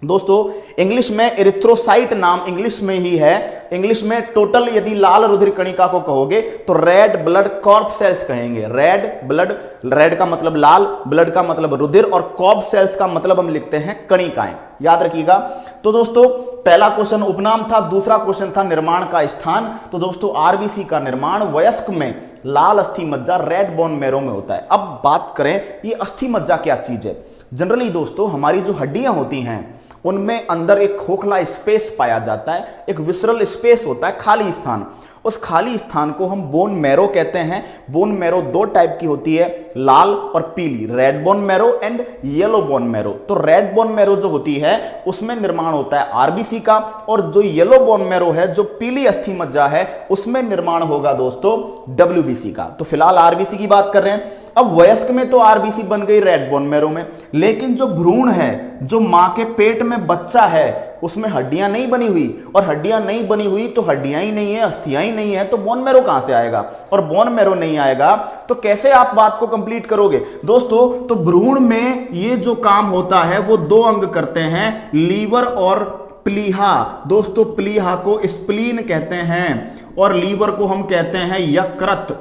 S1: दोस्तों इंग्लिश में इरिथ्रोसाइट नाम इंग्लिश में ही है। इंग्लिश में टोटल यदि लाल रुधिर कणिका को कहोगे तो रेड ब्लड कॉर्प सेल्स कहेंगे। रेड ब्लड, रेड का मतलब लाल, ब्लड का मतलब रुधिर, और कॉर्प सेल्स का मतलब हम लिखते हैं कणिकाएं। याद रखिएगा। तो दोस्तों पहला क्वेश्चन उपनाम था, दूसरा क्वेश्चन था निर्माण का स्थान। तो दोस्तों आरबीसी का निर्माण वयस्क में लाल अस्थि मज्जा रेड बोन मैरो में होता है। अब बात करें ये अस्थि मज्जा क्या चीज है। जनरली दोस्तों हमारी जो हड्डियां होती हैं उनमें अंदर एक खोखला स्पेस पाया जाता है, एक विसरल स्पेस होता है, खाली स्थान। उस खाली स्थान को हम बोन मैरो कहते हैं। बोन मैरो दो टाइप की होती है, लाल और पीली, red bone marrow and yellow bone marrow. तो रेड बोन मैरो जो होती है उसमें निर्माण होता है आरबीसी का, और जो येलो बोन मैरो है, जो पीली अस्थि मज्जा है, उसमें निर्माण होगा दोस्तों डब्ल्यूबीसी का। तो फिलहाल आरबीसी की बात कर रहे हैं। अब वयस्क में तो आरबीसी बन गई रेड बोन मैरो में, लेकिन जो भ्रूण है, जो मां के पेट में बच्चा है, उसमें हड्डियां नहीं बनी हुई, और हड्डियां नहीं बनी हुई तो हड्डियां ही नहीं है, अस्थियां ही नहीं है, तो बोन मैरो कहां से आएगा। और बोन मैरो नहीं आएगा तो कैसे आप बात को कंप्लीट करोगे दोस्तों। तो भ्रूण में ये जो काम होता है वो दो अंग करते हैं, लीवर और प्लीहा। दोस्तों प्लीहा को स्प्लीन कहते हैं और लीवर को हम कहते हैं यकृत।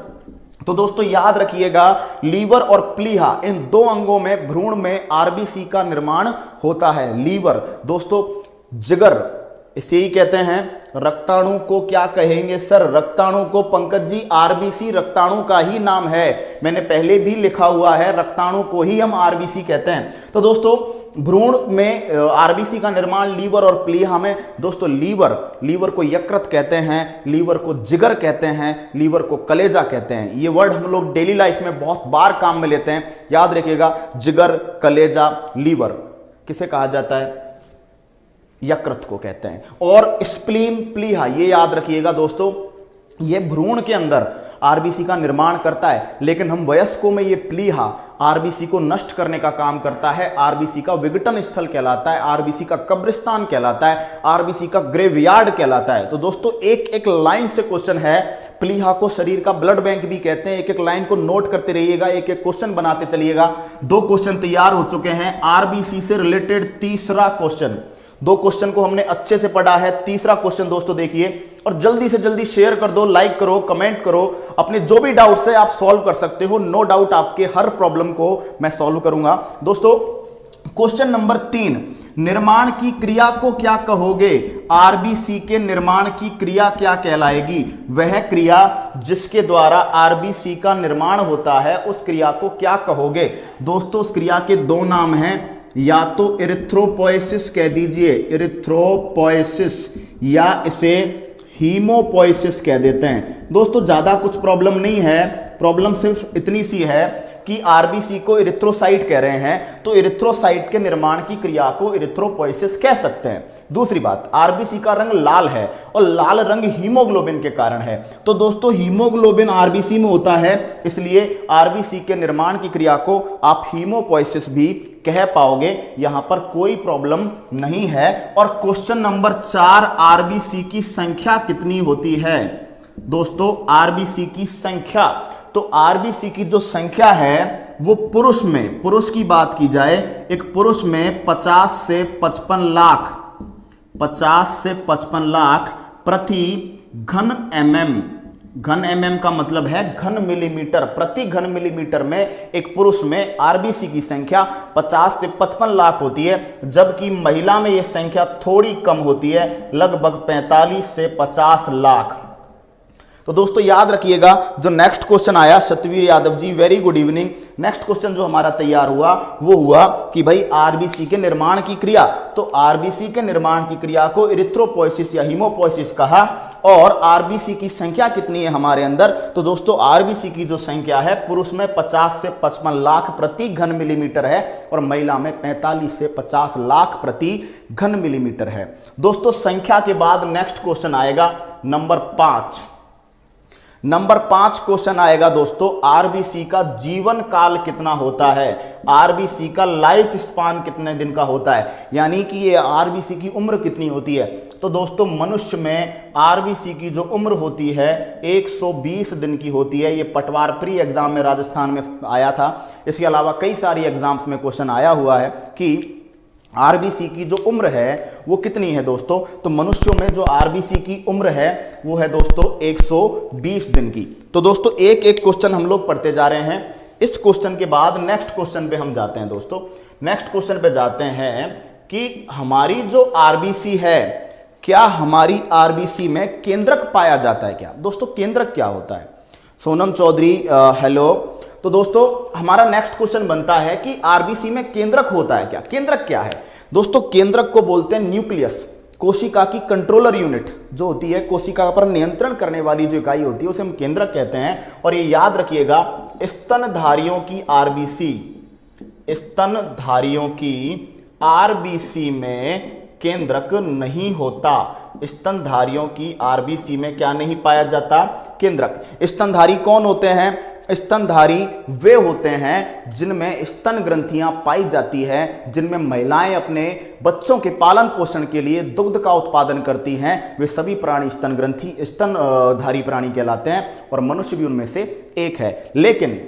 S1: तो दोस्तों याद रखिएगा, लीवर और प्लीहा इन दो अंगों में भ्रूण में आरबीसी का निर्माण होता है। लीवर दोस्तों, जिगर इसे ही कहते हैं। रक्ताणु को क्या कहेंगे सर? रक्ताणु को पंकज जी आरबीसी रक्ताणु का ही नाम है, मैंने पहले भी लिखा हुआ है, रक्ताणु को ही हम आरबीसी कहते हैं। तो दोस्तों भ्रूण में आरबीसी का निर्माण लीवर और प्लीहा में। दोस्तों लीवर को यकृत कहते हैं, लीवर को जिगर कहते हैं, लीवर को कलेजा कहते हैं। ये वर्ड हम लोग डेली लाइफ में बहुत बार काम में लेते हैं, याद रखिएगा। जिगर, कलेजा, लीवर किसे कहा जाता है? यकृत को कहते हैं। और स्प्लीन, प्लीहा ये याद रखिएगा दोस्तों, ये भ्रूण के अंदर आरबीसी का निर्माण करता है, लेकिन हम वयस्कों में ये प्लीहा आरबीसी को नष्ट करने का काम करता है। आरबीसी का विघटन स्थल कहलाता है, आरबीसी का कब्रिस्तान कहलाता है, आरबीसी का ग्रेवयार्ड कहलाता है। तो दोस्तों एक एक लाइन से क्वेश्चन है। प्लीहा को शरीर का ब्लड बैंक भी कहते हैं। एक एक लाइन को नोट करते रहिएगा, एक एक क्वेश्चन बनाते चलिएगा। 2 क्वेश्चन तैयार हो चुके हैं आरबीसी से रिलेटेड। तीसरा क्वेश्चन, 2 क्वेश्चन को हमने अच्छे से पढ़ा है। तीसरा क्वेश्चन दोस्तों देखिए, और जल्दी से जल्दी शेयर कर दो, लाइक करो, कमेंट करो। अपने जो भी डाउट्स है आप सॉल्व कर सकते हो। नो डाउट आपके हर प्रॉब्लम को मैं सॉल्व करूंगा। दोस्तों क्वेश्चन नंबर 3, निर्माण की क्रिया को क्या कहोगे? आरबीसी के निर्माण की क्रिया क्या कहलाएगी? वह क्रिया जिसके द्वारा आरबीसी का निर्माण होता है, उस क्रिया को क्या कहोगे? दोस्तों उस क्रिया के 2 नाम हैं, या तो इरिथ्रोपोएसिस कह दीजिए, इरिथ्रोपोएसिस, या इसे हीमोपोएसिस कह देते हैं। दोस्तों ज्यादा कुछ प्रॉब्लम नहीं है, प्रॉब्लम सिर्फ इतनी सी है कि आरबीसी को इरिथ्रोसाइट कह रहे हैं, तो इरिथ्रोसाइट के निर्माण की क्रिया को इरिथ्रोपोएसिस कह सकते हैं। दूसरी बात, आरबीसी का रंग लाल है और लाल रंग हीमोग्लोबिन के कारण है। तो दोस्तों हीमोग्लोबिन आरबीसी में होता है, इसलिए आरबीसी के निर्माण की क्रिया को आप हीमोपोएसिस भी कह पाओगे, यहां पर कोई प्रॉब्लम नहीं है। और क्वेश्चन नंबर 4, आरबीसी की संख्या कितनी होती है? दोस्तों आरबीसी की संख्या, तो आरबीसी की जो संख्या है वो पुरुष में, पुरुष की बात की जाए, एक पुरुष में 50 से 55 लाख, 50 से 55 लाख प्रति घन एमएम, घन एमएम का मतलब है घन मिलीमीटर, प्रति घन मिलीमीटर में एक पुरुष में आरबीसी की संख्या 50 से 55 लाख होती है, जबकि महिला में यह संख्या थोड़ी कम होती है, लगभग 45 से 50 लाख। तो दोस्तों याद रखिएगा, जो नेक्स्ट क्वेश्चन आया, Satveer Yadav ji very good evening. Next question जो हमारा तैयार हुआ वो हुआ कि भाई आरबीसी के निर्माण की क्रिया, तो आरबीसी के निर्माण की क्रिया को इरिथ्रोपोएसिस या हीमोपोएसिस कहा। और आरबीसी की संख्या कितनी है हमारे अंदर? तो दोस्तों आरबीसी की जो संख्या है पुरुष में 50 से 55 लाख प्रति घन मिलीमीटर है, और महिला में 45 से 50 लाख प्रति घन मिलीमीटर है। दोस्तों संख्या के बाद नेक्स्ट क्वेश्चन आएगा नंबर 5। नंबर 5 क्वेश्चन आएगा दोस्तों, आरबीसी का जीवन काल कितना होता है? आरबीसी का लाइफ स्पान कितने दिन का होता है, यानी कि ये आरबीसी की उम्र कितनी होती है? तो दोस्तों मनुष्य में आरबीसी की जो उम्र होती है 120 दिन की होती है। ये पटवार प्री एग्जाम में राजस्थान में आया था। इसके अलावा कई सारी एग्जाम्स में क्वेश्चन आया हुआ है कि आरबीसी की जो उम्र है वो कितनी है दोस्तों। तो मनुष्यों में जो आरबीसी की उम्र है वो है दोस्तों 120 दिन की। तो दोस्तों एक एक क्वेश्चन हम लोग पढ़ते जा रहे हैं। इस क्वेश्चन के बाद नेक्स्ट क्वेश्चन पे हम जाते हैं दोस्तों। नेक्स्ट क्वेश्चन पे जाते हैं कि हमारी जो आरबीसी है, क्या हमारी आरबीसी में केंद्रक पाया जाता है क्या? दोस्तों केंद्रक क्या होता है? सोनम चौधरी हेलो। तो दोस्तों हमारा नेक्स्ट क्वेश्चन बनता है कि आरबीसी में केंद्रक होता है क्या? केंद्रक क्या है दोस्तों? केंद्रक को बोलते हैं न्यूक्लियस, कोशिका की कंट्रोलर यूनिट जो होती है, कोशिका पर नियंत्रण करने वाली जो इकाई होती है उसे हम केंद्रक कहते हैं। और ये याद रखिएगा, स्तनधारियों की आरबीसी, स्तनधारियों की आरबीसी में केंद्रक नहीं होता। स्तनधारियों की आरबीसी में क्या नहीं पाया जाता? केंद्रक। स्तनधारी कौन होते हैं? स्तनधारी वे होते हैं जिनमें स्तन ग्रंथियां पाई जाती है, जिनमें महिलाएं अपने बच्चों के पालन पोषण के लिए दुग्ध का उत्पादन करती हैं। वे सभी प्राणी स्तनधारी प्राणी कहलाते हैं, और मनुष्य भी उनमें से एक है। लेकिन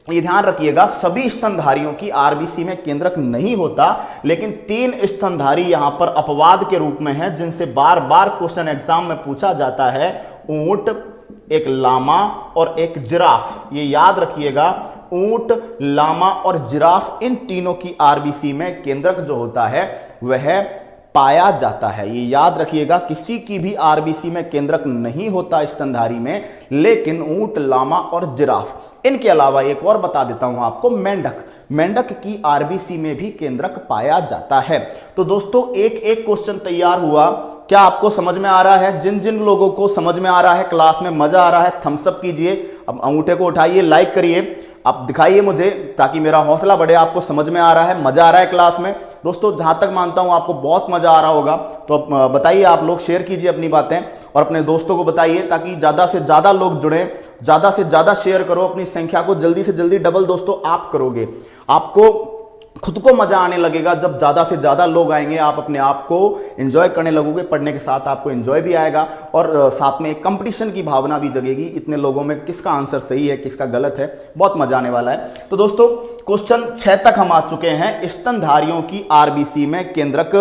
S1: ये ध्यान रखिएगा, सभी स्तनधारियों की आरबीसी में केंद्रक नहीं होता, लेकिन 3 स्तनधारी यहां पर अपवाद के रूप में है, जिनसे बार बार क्वेश्चन एग्जाम में पूछा जाता है। ऊंट, एक लामा और एक जिराफ। ये याद रखिएगा, ऊंट, लामा और जिराफ, इन तीनों की आरबीसी में केंद्रक जो होता है वह पाया जाता है। ये याद रखिएगा, किसी की भी आरबीसी में केंद्रक नहीं होता स्तनधारी में, लेकिन ऊंट, लामा और जिराफ। इनके अलावा एक और बता देता हूं आपको, मेंढक। मेंढक की आरबीसी में भी केंद्रक पाया जाता है। तो दोस्तों एक एक क्वेश्चन तैयार हुआ। क्या आपको समझ में आ रहा है? जिन जिन लोगों को समझ में आ रहा है, क्लास में मजा आ रहा है, थम्स अप कीजिए। अब अंगूठे को उठाइए, लाइक करिए, आप दिखाइए मुझे ताकि मेरा हौसला बढ़े। आपको समझ में आ रहा है, मजा आ रहा है क्लास में? दोस्तों जहां तक मानता हूं आपको बहुत मजा आ रहा होगा, तो बताइए, आप लोग शेयर कीजिए अपनी बातें और अपने दोस्तों को बताइए ताकि ज्यादा से ज्यादा लोग जुड़ें। ज्यादा से ज्यादा शेयर करो, अपनी संख्या को जल्दी से जल्दी डबल दोस्तों आप करोगे। आपको खुद को मजा आने लगेगा जब ज्यादा से ज्यादा लोग आएंगे। आप अपने आप को एंजॉय करने लगोगे, पढ़ने के साथ आपको एंजॉय भी आएगा और साथ में एक कंपटीशन की भावना भी जगेगी। इतने लोगों में किसका आंसर सही है, किसका गलत है, बहुत मजा आने वाला है। तो दोस्तों क्वेश्चन 6 तक हम आ चुके हैं। स्तनधारियों की आरबीसी में केंद्रक,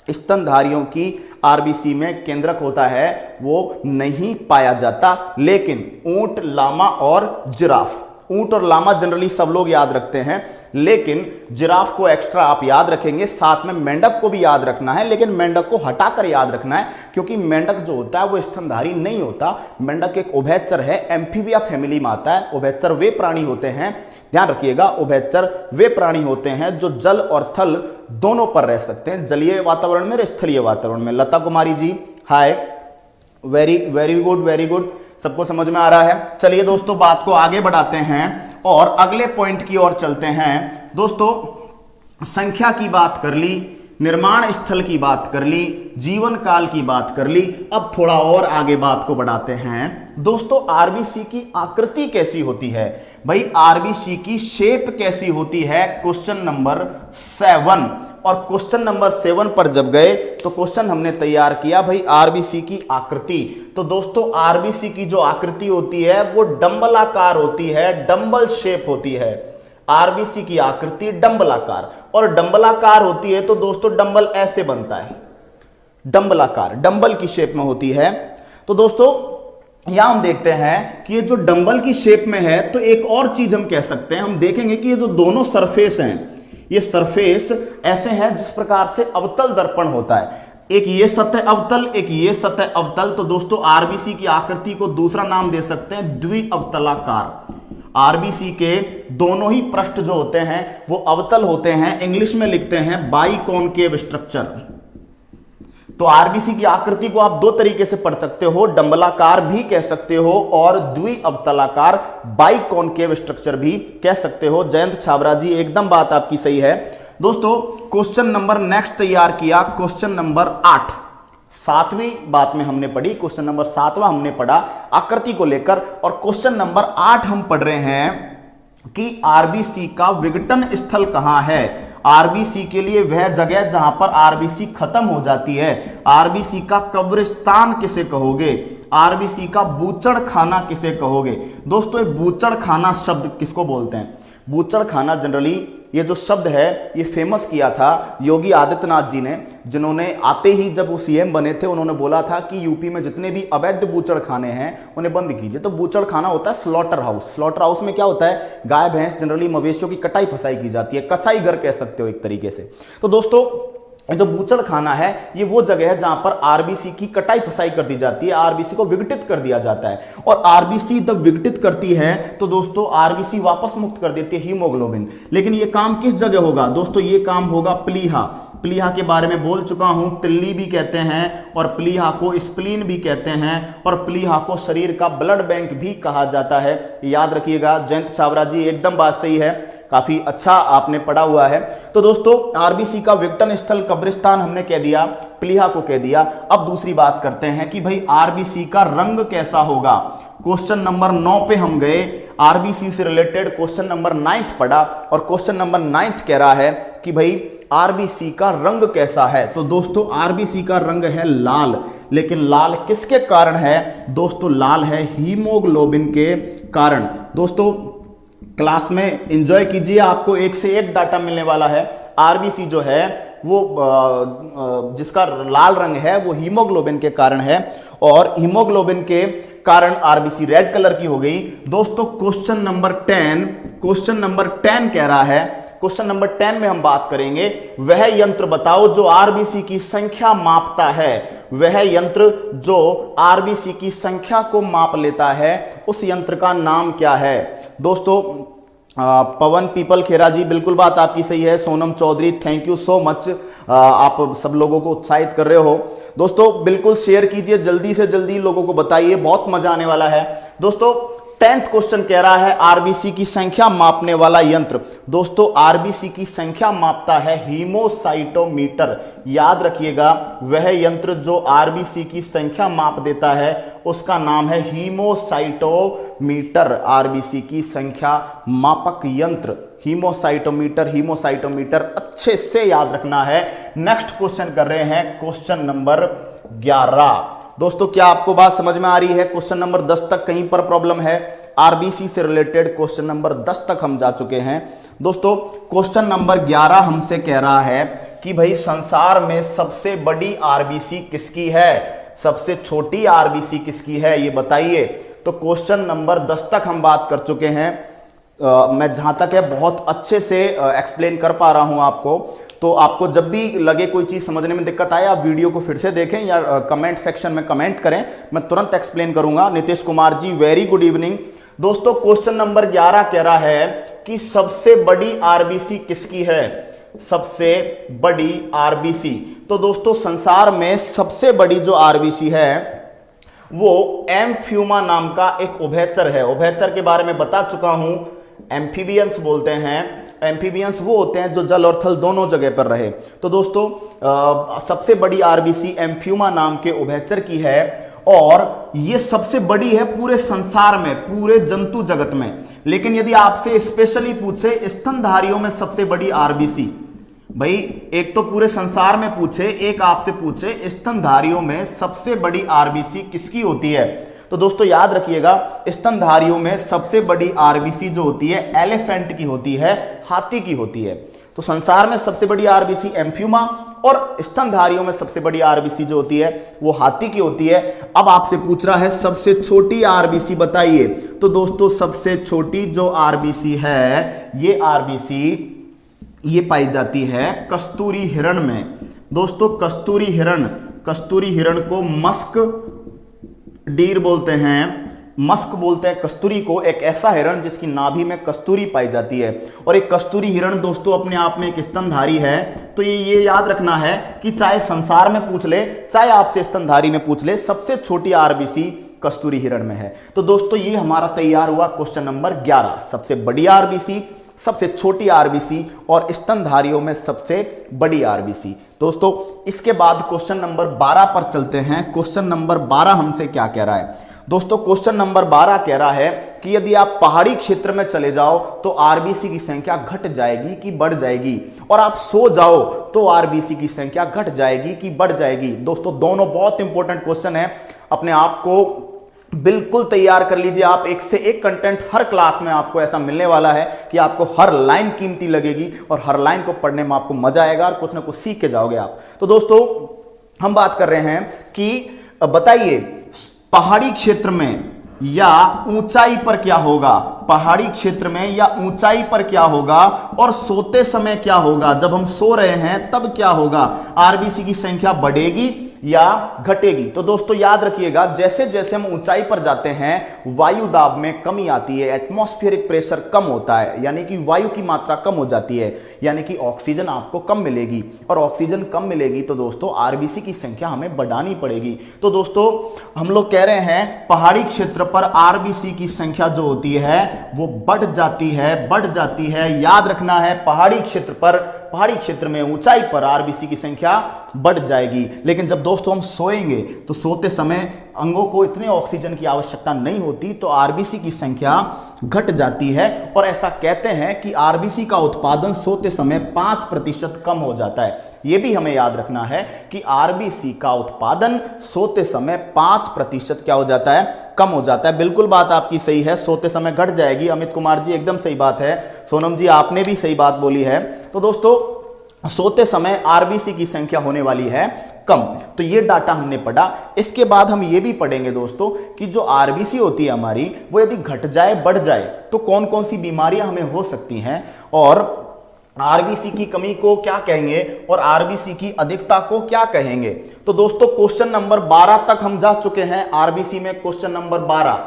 S1: स्तनधारियों की आरबीसी में केंद्रक होता है वो नहीं पाया जाता, लेकिन ऊंट, लामा और जिराफ, ऊंट और लामा जनरली सब लोग याद रखते हैं, लेकिन जिराफ को एक्स्ट्रा आप याद रखेंगे। साथ में मेंढक को भी याद रखना है, लेकिन मेंढक को हटाकर याद रखना है, क्योंकि मेंढक जो होता है वो स्तनधारी नहीं होता। मेंढक एक उभयचर है, एम्फीबिया फैमिली में आता है। उभयचर वे प्राणी होते हैं, ध्यान रखिएगा, उभयचर वे प्राणी होते हैं जो जल और थल दोनों पर रह सकते हैं, जलीय वातावरण में और स्थलीय वातावरण में। Lata Kumari ji hi, very very good, very good, सबको समझ में आ रहा है। चलिए दोस्तों बात को आगे बढ़ाते हैं और अगले पॉइंट की ओर चलते हैं। दोस्तों संख्या की बात कर ली, निर्माण स्थल की बात कर ली, जीवन काल की बात कर ली, अब थोड़ा और आगे बात को बढ़ाते हैं। दोस्तों आरबीसी की आकृति कैसी होती है? भाई आरबीसी की शेप कैसी होती है? Question number 7। और क्वेश्चन नंबर 7 पर जब गए तो क्वेश्चन हमने तैयार किया भाई आरबीसी की आकृति। तो दोस्तों आरबीसी की जो आकृति होती है वो डंबलाकार होती है, डंबल शेप होती है। आरबीसी की आकृति डंबलाकार, और डंबलाकार होती है तो दोस्तों डंबल ऐसे बनता है, डंबलाकार, डंबल की शेप में होती है। तो दोस्तों यहां हम देखते हैं कि ये जो डंबल की शेप में है, तो एक और चीज हम कह सकते हैं, हम देखेंगे कि ये जो दोनों सरफेस हैं, ये सरफेस ऐसे हैं जिस प्रकार से अवतल दर्पण होता है। एक ये सतह अवतल, एक ये सतह अवतल। तो दोस्तों आरबीसी की आकृति को दूसरा नाम दे सकते हैं द्विअवतलाकार। आरबीसी के दोनों ही पृष्ठ जो होते हैं वो अवतल होते हैं, इंग्लिश में लिखते हैं बाइकॉनकेव स्ट्रक्चर। तो आरबीसी की आकृति को आप दो तरीके से पढ़ सकते हो, डंबलाकार भी कह सकते हो और द्विअवतलाकार बाइकॉनकेव स्ट्रक्चर भी कह सकते हो। जयंत छाबरा जी एकदम बात आपकी सही है। दोस्तों क्वेश्चन नंबर नेक्स्ट तैयार किया, क्वेश्चन नंबर 8। 7वीं बात में हमने पढ़ी, क्वेश्चन नंबर 7वां हमने पढ़ा आकृति को लेकर, और क्वेश्चन नंबर 8 हम पढ़ रहे हैं कि आरबीसी का विघटन स्थल कहां है। आरबीसी के लिए वह जगह जहां पर आरबीसी खत्म हो जाती है। आरबीसी का कब्रिस्तान किसे कहोगे? आरबीसी का बूचड़ खाना किसे कहोगे? दोस्तों बूचड़ खाना शब्द किसको बोलते हैं? बूचड़ खाना जनरली ये जो शब्द है ये फेमस किया था योगी आदित्यनाथ जी ने, जिन्होंने आते ही जब वो सीएम बने थे उन्होंने बोला था कि यूपी में जितने भी अवैध बूचड़ खाने हैं उन्हें बंद कीजिए। तो बूचड़ खाना होता है स्लॉटर हाउस। स्लॉटर हाउस में क्या होता है, गाय भैंस जनरली मवेशियों की कटाई फसाई की जाती है, कसाई घर कह सकते हो एक तरीके से। तो दोस्तों जो बूचड़ खाना है ये वो जगह है जहां पर आरबीसी की कटाई फसाई कर दी जाती है, आरबीसी को विघटित कर दिया जाता है। और आरबीसी जब विघटित करती है तो दोस्तों आरबीसी वापस मुक्त कर देती है हीमोग्लोबिन। लेकिन ये काम किस जगह होगा? दोस्तों ये काम होगा प्लीहा। प्लीहा के बारे में बोल चुका हूं, तिल्ली भी कहते हैं और प्लीहा को स्प्लीन भी कहते हैं और प्लीहा को शरीर का ब्लड बैंक भी कहा जाता है, याद रखिएगा। जयंत छाबरा जी एकदम बात सही है, काफी अच्छा आपने पढ़ा हुआ है। तो दोस्तों आरबीसी का विघटन स्थल कब्रिस्तान हमने कह दिया, प्लीहा को कह दिया। अब दूसरी बात करते हैं कि भाई आरबीसी का रंग कैसा होगा। क्वेश्चन नंबर 9 पे हम गए, आरबीसी से रिलेटेड क्वेश्चन नंबर 9 पढ़ा और क्वेश्चन नंबर 9 कह रहा है कि भाई आरबीसी का रंग कैसा है। तो दोस्तों आरबीसी का रंग है लाल, लेकिन लाल किसके कारण है? दोस्तों लाल है हीमोग्लोबिन के कारण। दोस्तों क्लास में एंजॉय कीजिए, आपको एक से एक डाटा मिलने वाला है। आरबीसी जो है वो जिसका लाल रंग है वो हीमोग्लोबिन के कारण है, और हीमोग्लोबिन के कारण आरबीसी रेड कलर की हो गई। दोस्तों क्वेश्चन नंबर 10 कह रहा है, क्वेश्चन नंबर 10 में हम बात करेंगे, वह यंत्र बताओ जो आरबीसी की संख्या मापता है। वह यंत्र जो आरबीसी की संख्या को माप लेता है, उस यंत्र का नाम क्या है। दोस्तों पवन पीपल खेरा जी, बिल्कुल बात आपकी सही है। Sonam Chaudhary, thank you so much, आप सब लोगों को उत्साहित कर रहे हो। दोस्तों बिल्कुल शेयर कीजिए, जल्दी से जल्दी लोगों को बताइए, बहुत मजा आने वाला है। दोस्तों 10th क्वेश्चन कह रहा है आरबीसी की संख्या मापने वाला यंत्र। दोस्तों आरबीसी की संख्या मापता है हीमोसाइटोमीटर। याद रखिएगा, वह यंत्र जो आरबीसी की संख्या माप देता है उसका नाम है हीमोसाइटोमीटर। आरबीसी की संख्या मापक यंत्र हीमोसाइटोमीटर अच्छे से याद रखना है। नेक्स्ट क्वेश्चन कर रहे हैं, क्वेश्चन नंबर 11। दोस्तों क्या आपको बात समझ में आ रही है? क्वेश्चन नंबर 10 तक कहीं पर प्रॉब्लम है? आरबीसी से रिलेटेड क्वेश्चन नंबर 10 तक हम जा चुके हैं। दोस्तों क्वेश्चन नंबर 11 हमसे कह रहा है कि भाई संसार में सबसे बड़ी आरबीसी किसकी है, सबसे छोटी आरबीसी किसकी है, ये बताइए। तो क्वेश्चन नंबर 10 तक हम बात कर चुके हैं। मैं जहां तक है बहुत अच्छे से एक्सप्लेन कर पा रहा हूं आपको। तो आपको जब भी लगे कोई चीज़ समझने में दिक्कत आए, आप वीडियो को फिर से देखें या कमेंट सेक्शन में कमेंट करें, मैं तुरंत एक्सप्लेन करूंगा। Nitesh Kumar ji, very good evening. दोस्तों क्वेश्चन नंबर 11 कह रहा है कि सबसे बड़ी आरबीसी किसकी है, सबसे बड़ी आरबीसी। तो दोस्तों संसार में सबसे बड़ी जो आरबीसी है वो एम्फियूमा नाम का एक उभयचर है। उभयचर के बारे में बता चुका हूं, एम्फीबियंस बोलते हैं। एम्फीबियंस वो होते हैं जो जल और थल दोनों जगह पर रहे। तो दोस्तों सबसे बड़ी आरबीसी एम्फियूमा नाम के उभयचर की है और ये सबसे बड़ी है पूरे संसार में, पूरे जंतु जगत में। लेकिन यदि आपसे स्पेशली पूछे स्तनधारियों में सबसे बड़ी आरबीसी, भाई एक तो पूरे संसार में पूछे, एक आपसे पूछे स्तनधारियों में सबसे बड़ी आरबीसी किसकी होती है, तो दोस्तों याद रखिएगा स्तनधारियों में सबसे बड़ी आरबीसी जो होती है एलिफेंट की होती है, हाथी की होती है। तो संसार में सबसे बड़ी आरबीसी एम्फियूमा और स्तनधारियों में सबसे बड़ी आरबीसी जो होती है वो हाथी की होती है। अब आपसे पूछ रहा है सबसे छोटी आरबीसी बताइए। तो दोस्तों सबसे छोटी जो आरबीसी है, ये आरबीसी ये पाई जाती है कस्तूरी हिरण में। दोस्तों कस्तूरी हिरण को मस्क डीर बोलते हैं, मस्क बोलते हैं कस्तूरी को, एक ऐसा हिरण जिसकी नाभि में कस्तूरी पाई जाती है। और एक कस्तूरी हिरण दोस्तों अपने आप में एक स्तनधारी है। तो ये याद रखना है कि चाहे संसार में पूछ ले, चाहे आपसे स्तनधारी में पूछ ले, सबसे छोटी आरबीसी कस्तूरी हिरण में है। तो दोस्तों ये हमारा तैयार हुआ क्वेश्चन नंबर 11, सबसे बड़ी आरबीसी, सबसे छोटी आरबीसी और स्तनधारियों में सबसे बड़ी आरबीसी। दोस्तों इसके बाद क्वेश्चन नंबर 12 पर चलते हैं। क्वेश्चन नंबर 12 हमसे क्या कह रहा है? दोस्तों क्वेश्चन नंबर 12 कह रहा है कि यदि आप पहाड़ी क्षेत्र में चले जाओ तो आरबीसी की संख्या घट जाएगी कि बढ़ जाएगी, और आप सो जाओ तो आरबीसी की संख्या घट जाएगी कि बढ़ जाएगी। दोस्तों दोनों बहुत इंपॉर्टेंट क्वेश्चन है, अपने आप को बिल्कुल तैयार कर लीजिए। आप एक से एक कंटेंट हर क्लास में आपको ऐसा मिलने वाला है कि आपको हर लाइन कीमती लगेगी और हर लाइन को पढ़ने में आपको मजा आएगा और कुछ ना कुछ सीख के जाओगे आप। तो दोस्तों हम बात कर रहे हैं कि बताइए पहाड़ी क्षेत्र में या ऊंचाई पर क्या होगा, पहाड़ी क्षेत्र में या ऊंचाई पर क्या होगा और सोते समय क्या होगा, जब हम सो रहे हैं तब क्या होगा, आरबीसी की संख्या बढ़ेगी या घटेगी। तो दोस्तों याद रखिएगा, जैसे जैसे हम ऊंचाई पर जाते हैं वायु दाब में कमी आती है, एटमॉस्फेरिक प्रेशर कम होता है, यानी कि वायु की मात्रा कम हो जाती है, यानी कि ऑक्सीजन आपको कम मिलेगी, और ऑक्सीजन कम मिलेगी तो दोस्तों आरबीसी की संख्या हमें बढ़ानी पड़ेगी। तो दोस्तों हम लोग कह रहे हैं पहाड़ी क्षेत्र पर आरबीसी की संख्या जो होती है वो बढ़ जाती है। याद रखना है पहाड़ी क्षेत्र में, ऊंचाई पर आरबीसी की संख्या बढ़ जाएगी। लेकिन जब दोस्तों हम सोएंगे तो सोते समय अंगों को इतने ऑक्सीजन की आवश्यकता नहीं होती, तो आरबीसी की संख्या घट जाती है। और ऐसा कहते हैं कि आरबीसी का उत्पादन सोते समय 5% कम हो जाता है। यह भी हमें याद रखना है कि आरबीसी का उत्पादन सोते समय 5% क्या हो जाता है, कम हो जाता है। बिल्कुल बात आपकी सही है, सोते समय घट जाएगी। अमित कुमार जी एकदम सही बात है, सोनम जी आपने भी सही बात बोली है। तो दोस्तों सोते समय आरबीसी की संख्या होने वाली है कम। तो ये डाटा हमने पढ़ा। इसके बाद हम ये भी पढ़ेंगे दोस्तों कि जो आरबीसी होती है हमारी, वो यदि घट जाए बढ़ जाए तो कौन कौन सी बीमारियां हमें हो सकती हैं, और आरबीसी की कमी को क्या कहेंगे और आरबीसी की अधिकता को क्या कहेंगे। तो दोस्तों क्वेश्चन नंबर 12 तक हम जा चुके हैं। आरबीसी में क्वेश्चन नंबर 12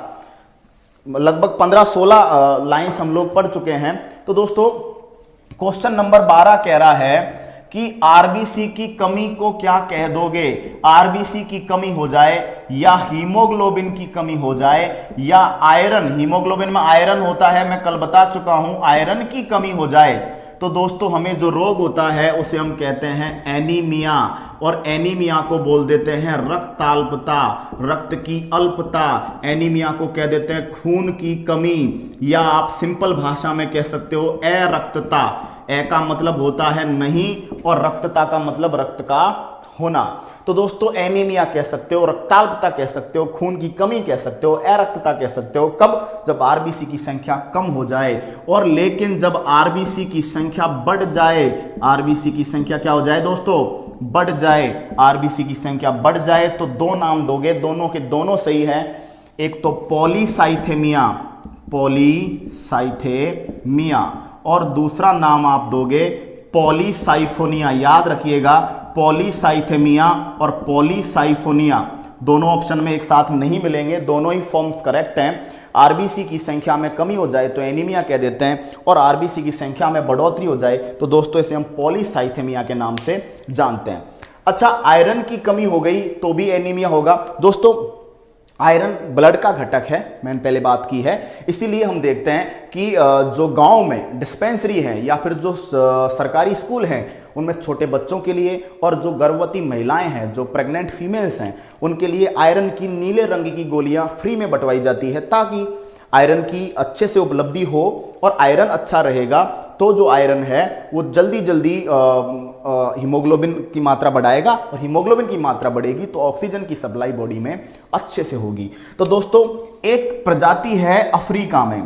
S1: लगभग 15-16 लाइंस हम लोग पढ़ चुके हैं। तो दोस्तों क्वेश्चन नंबर 12 कह रहा है कि आरबीसी की कमी को क्या कह दोगे। आरबीसी की कमी हो जाए या हीमोग्लोबिन की कमी हो जाए या आयरन, हीमोग्लोबिन में आयरन होता है, मैं कल बता चुका हूं, आयरन की कमी हो जाए तो दोस्तों हमें जो रोग होता है उसे हम कहते हैं एनीमिया, और एनीमिया को बोल देते हैं रक्ताल्पता, रक्त की अल्पता। एनीमिया को कह देते हैं खून की कमी, या आप सिंपल भाषा में कह सकते हो अरक्तता। ए का मतलब होता है नहीं और रक्तता का मतलब रक्त का होना। तो दोस्तों एनीमिया कह सकते हो, रक्ताल्पता कह सकते हो, खून की कमी कह सकते हो, अरक्तता कह सकते हो। कब? जब आरबीसी की संख्या कम हो जाए। और लेकिन जब आरबीसी की संख्या बढ़ जाए, आरबीसी की संख्या क्या हो जाए दोस्तों? बढ़ जाए। आरबीसी की संख्या बढ़ जाए तो दो नाम दोगे, दोनों के दोनों सही है। एक तो पॉलीसाइथेमिया, पॉलीसाइथेमिया, और दूसरा नाम आप दोगे पॉलीसाइफोनिया। याद रखिएगा, पॉलीसाइथेमिया और पॉलीसाइफोनिया दोनों ऑप्शन में एक साथ नहीं मिलेंगे, दोनों ही फॉर्म्स करेक्ट हैं। आरबीसी की संख्या में कमी हो जाए तो एनीमिया कह देते हैं, और आरबीसी की संख्या में बढ़ोतरी हो जाए तो दोस्तों इसे हम पॉलीसाइथेमिया के नाम से जानते हैं। अच्छा, आयरन की कमी हो गई तो भी एनीमिया होगा। दोस्तों आयरन ब्लड का घटक है, मैंने पहले बात की है, इसीलिए हम देखते हैं कि जो गांव में डिस्पेंसरी है या फिर जो सरकारी स्कूल हैं उनमें छोटे बच्चों के लिए और जो गर्भवती महिलाएं हैं, जो प्रेग्नेंट फीमेल्स हैं, उनके लिए आयरन की नीले रंग की गोलियां फ्री में बंटवाई जाती है ताकि आयरन की अच्छे से उपलब्धि हो। और आयरन अच्छा रहेगा तो जो आयरन है वो जल्दी जल्दी हीमोग्लोबिन की मात्रा बढ़ाएगा, और हीमोग्लोबिन की मात्रा बढ़ेगी तो ऑक्सीजन की सप्लाई बॉडी में अच्छे से होगी। तो दोस्तों एक प्रजाति है अफ्रीका में,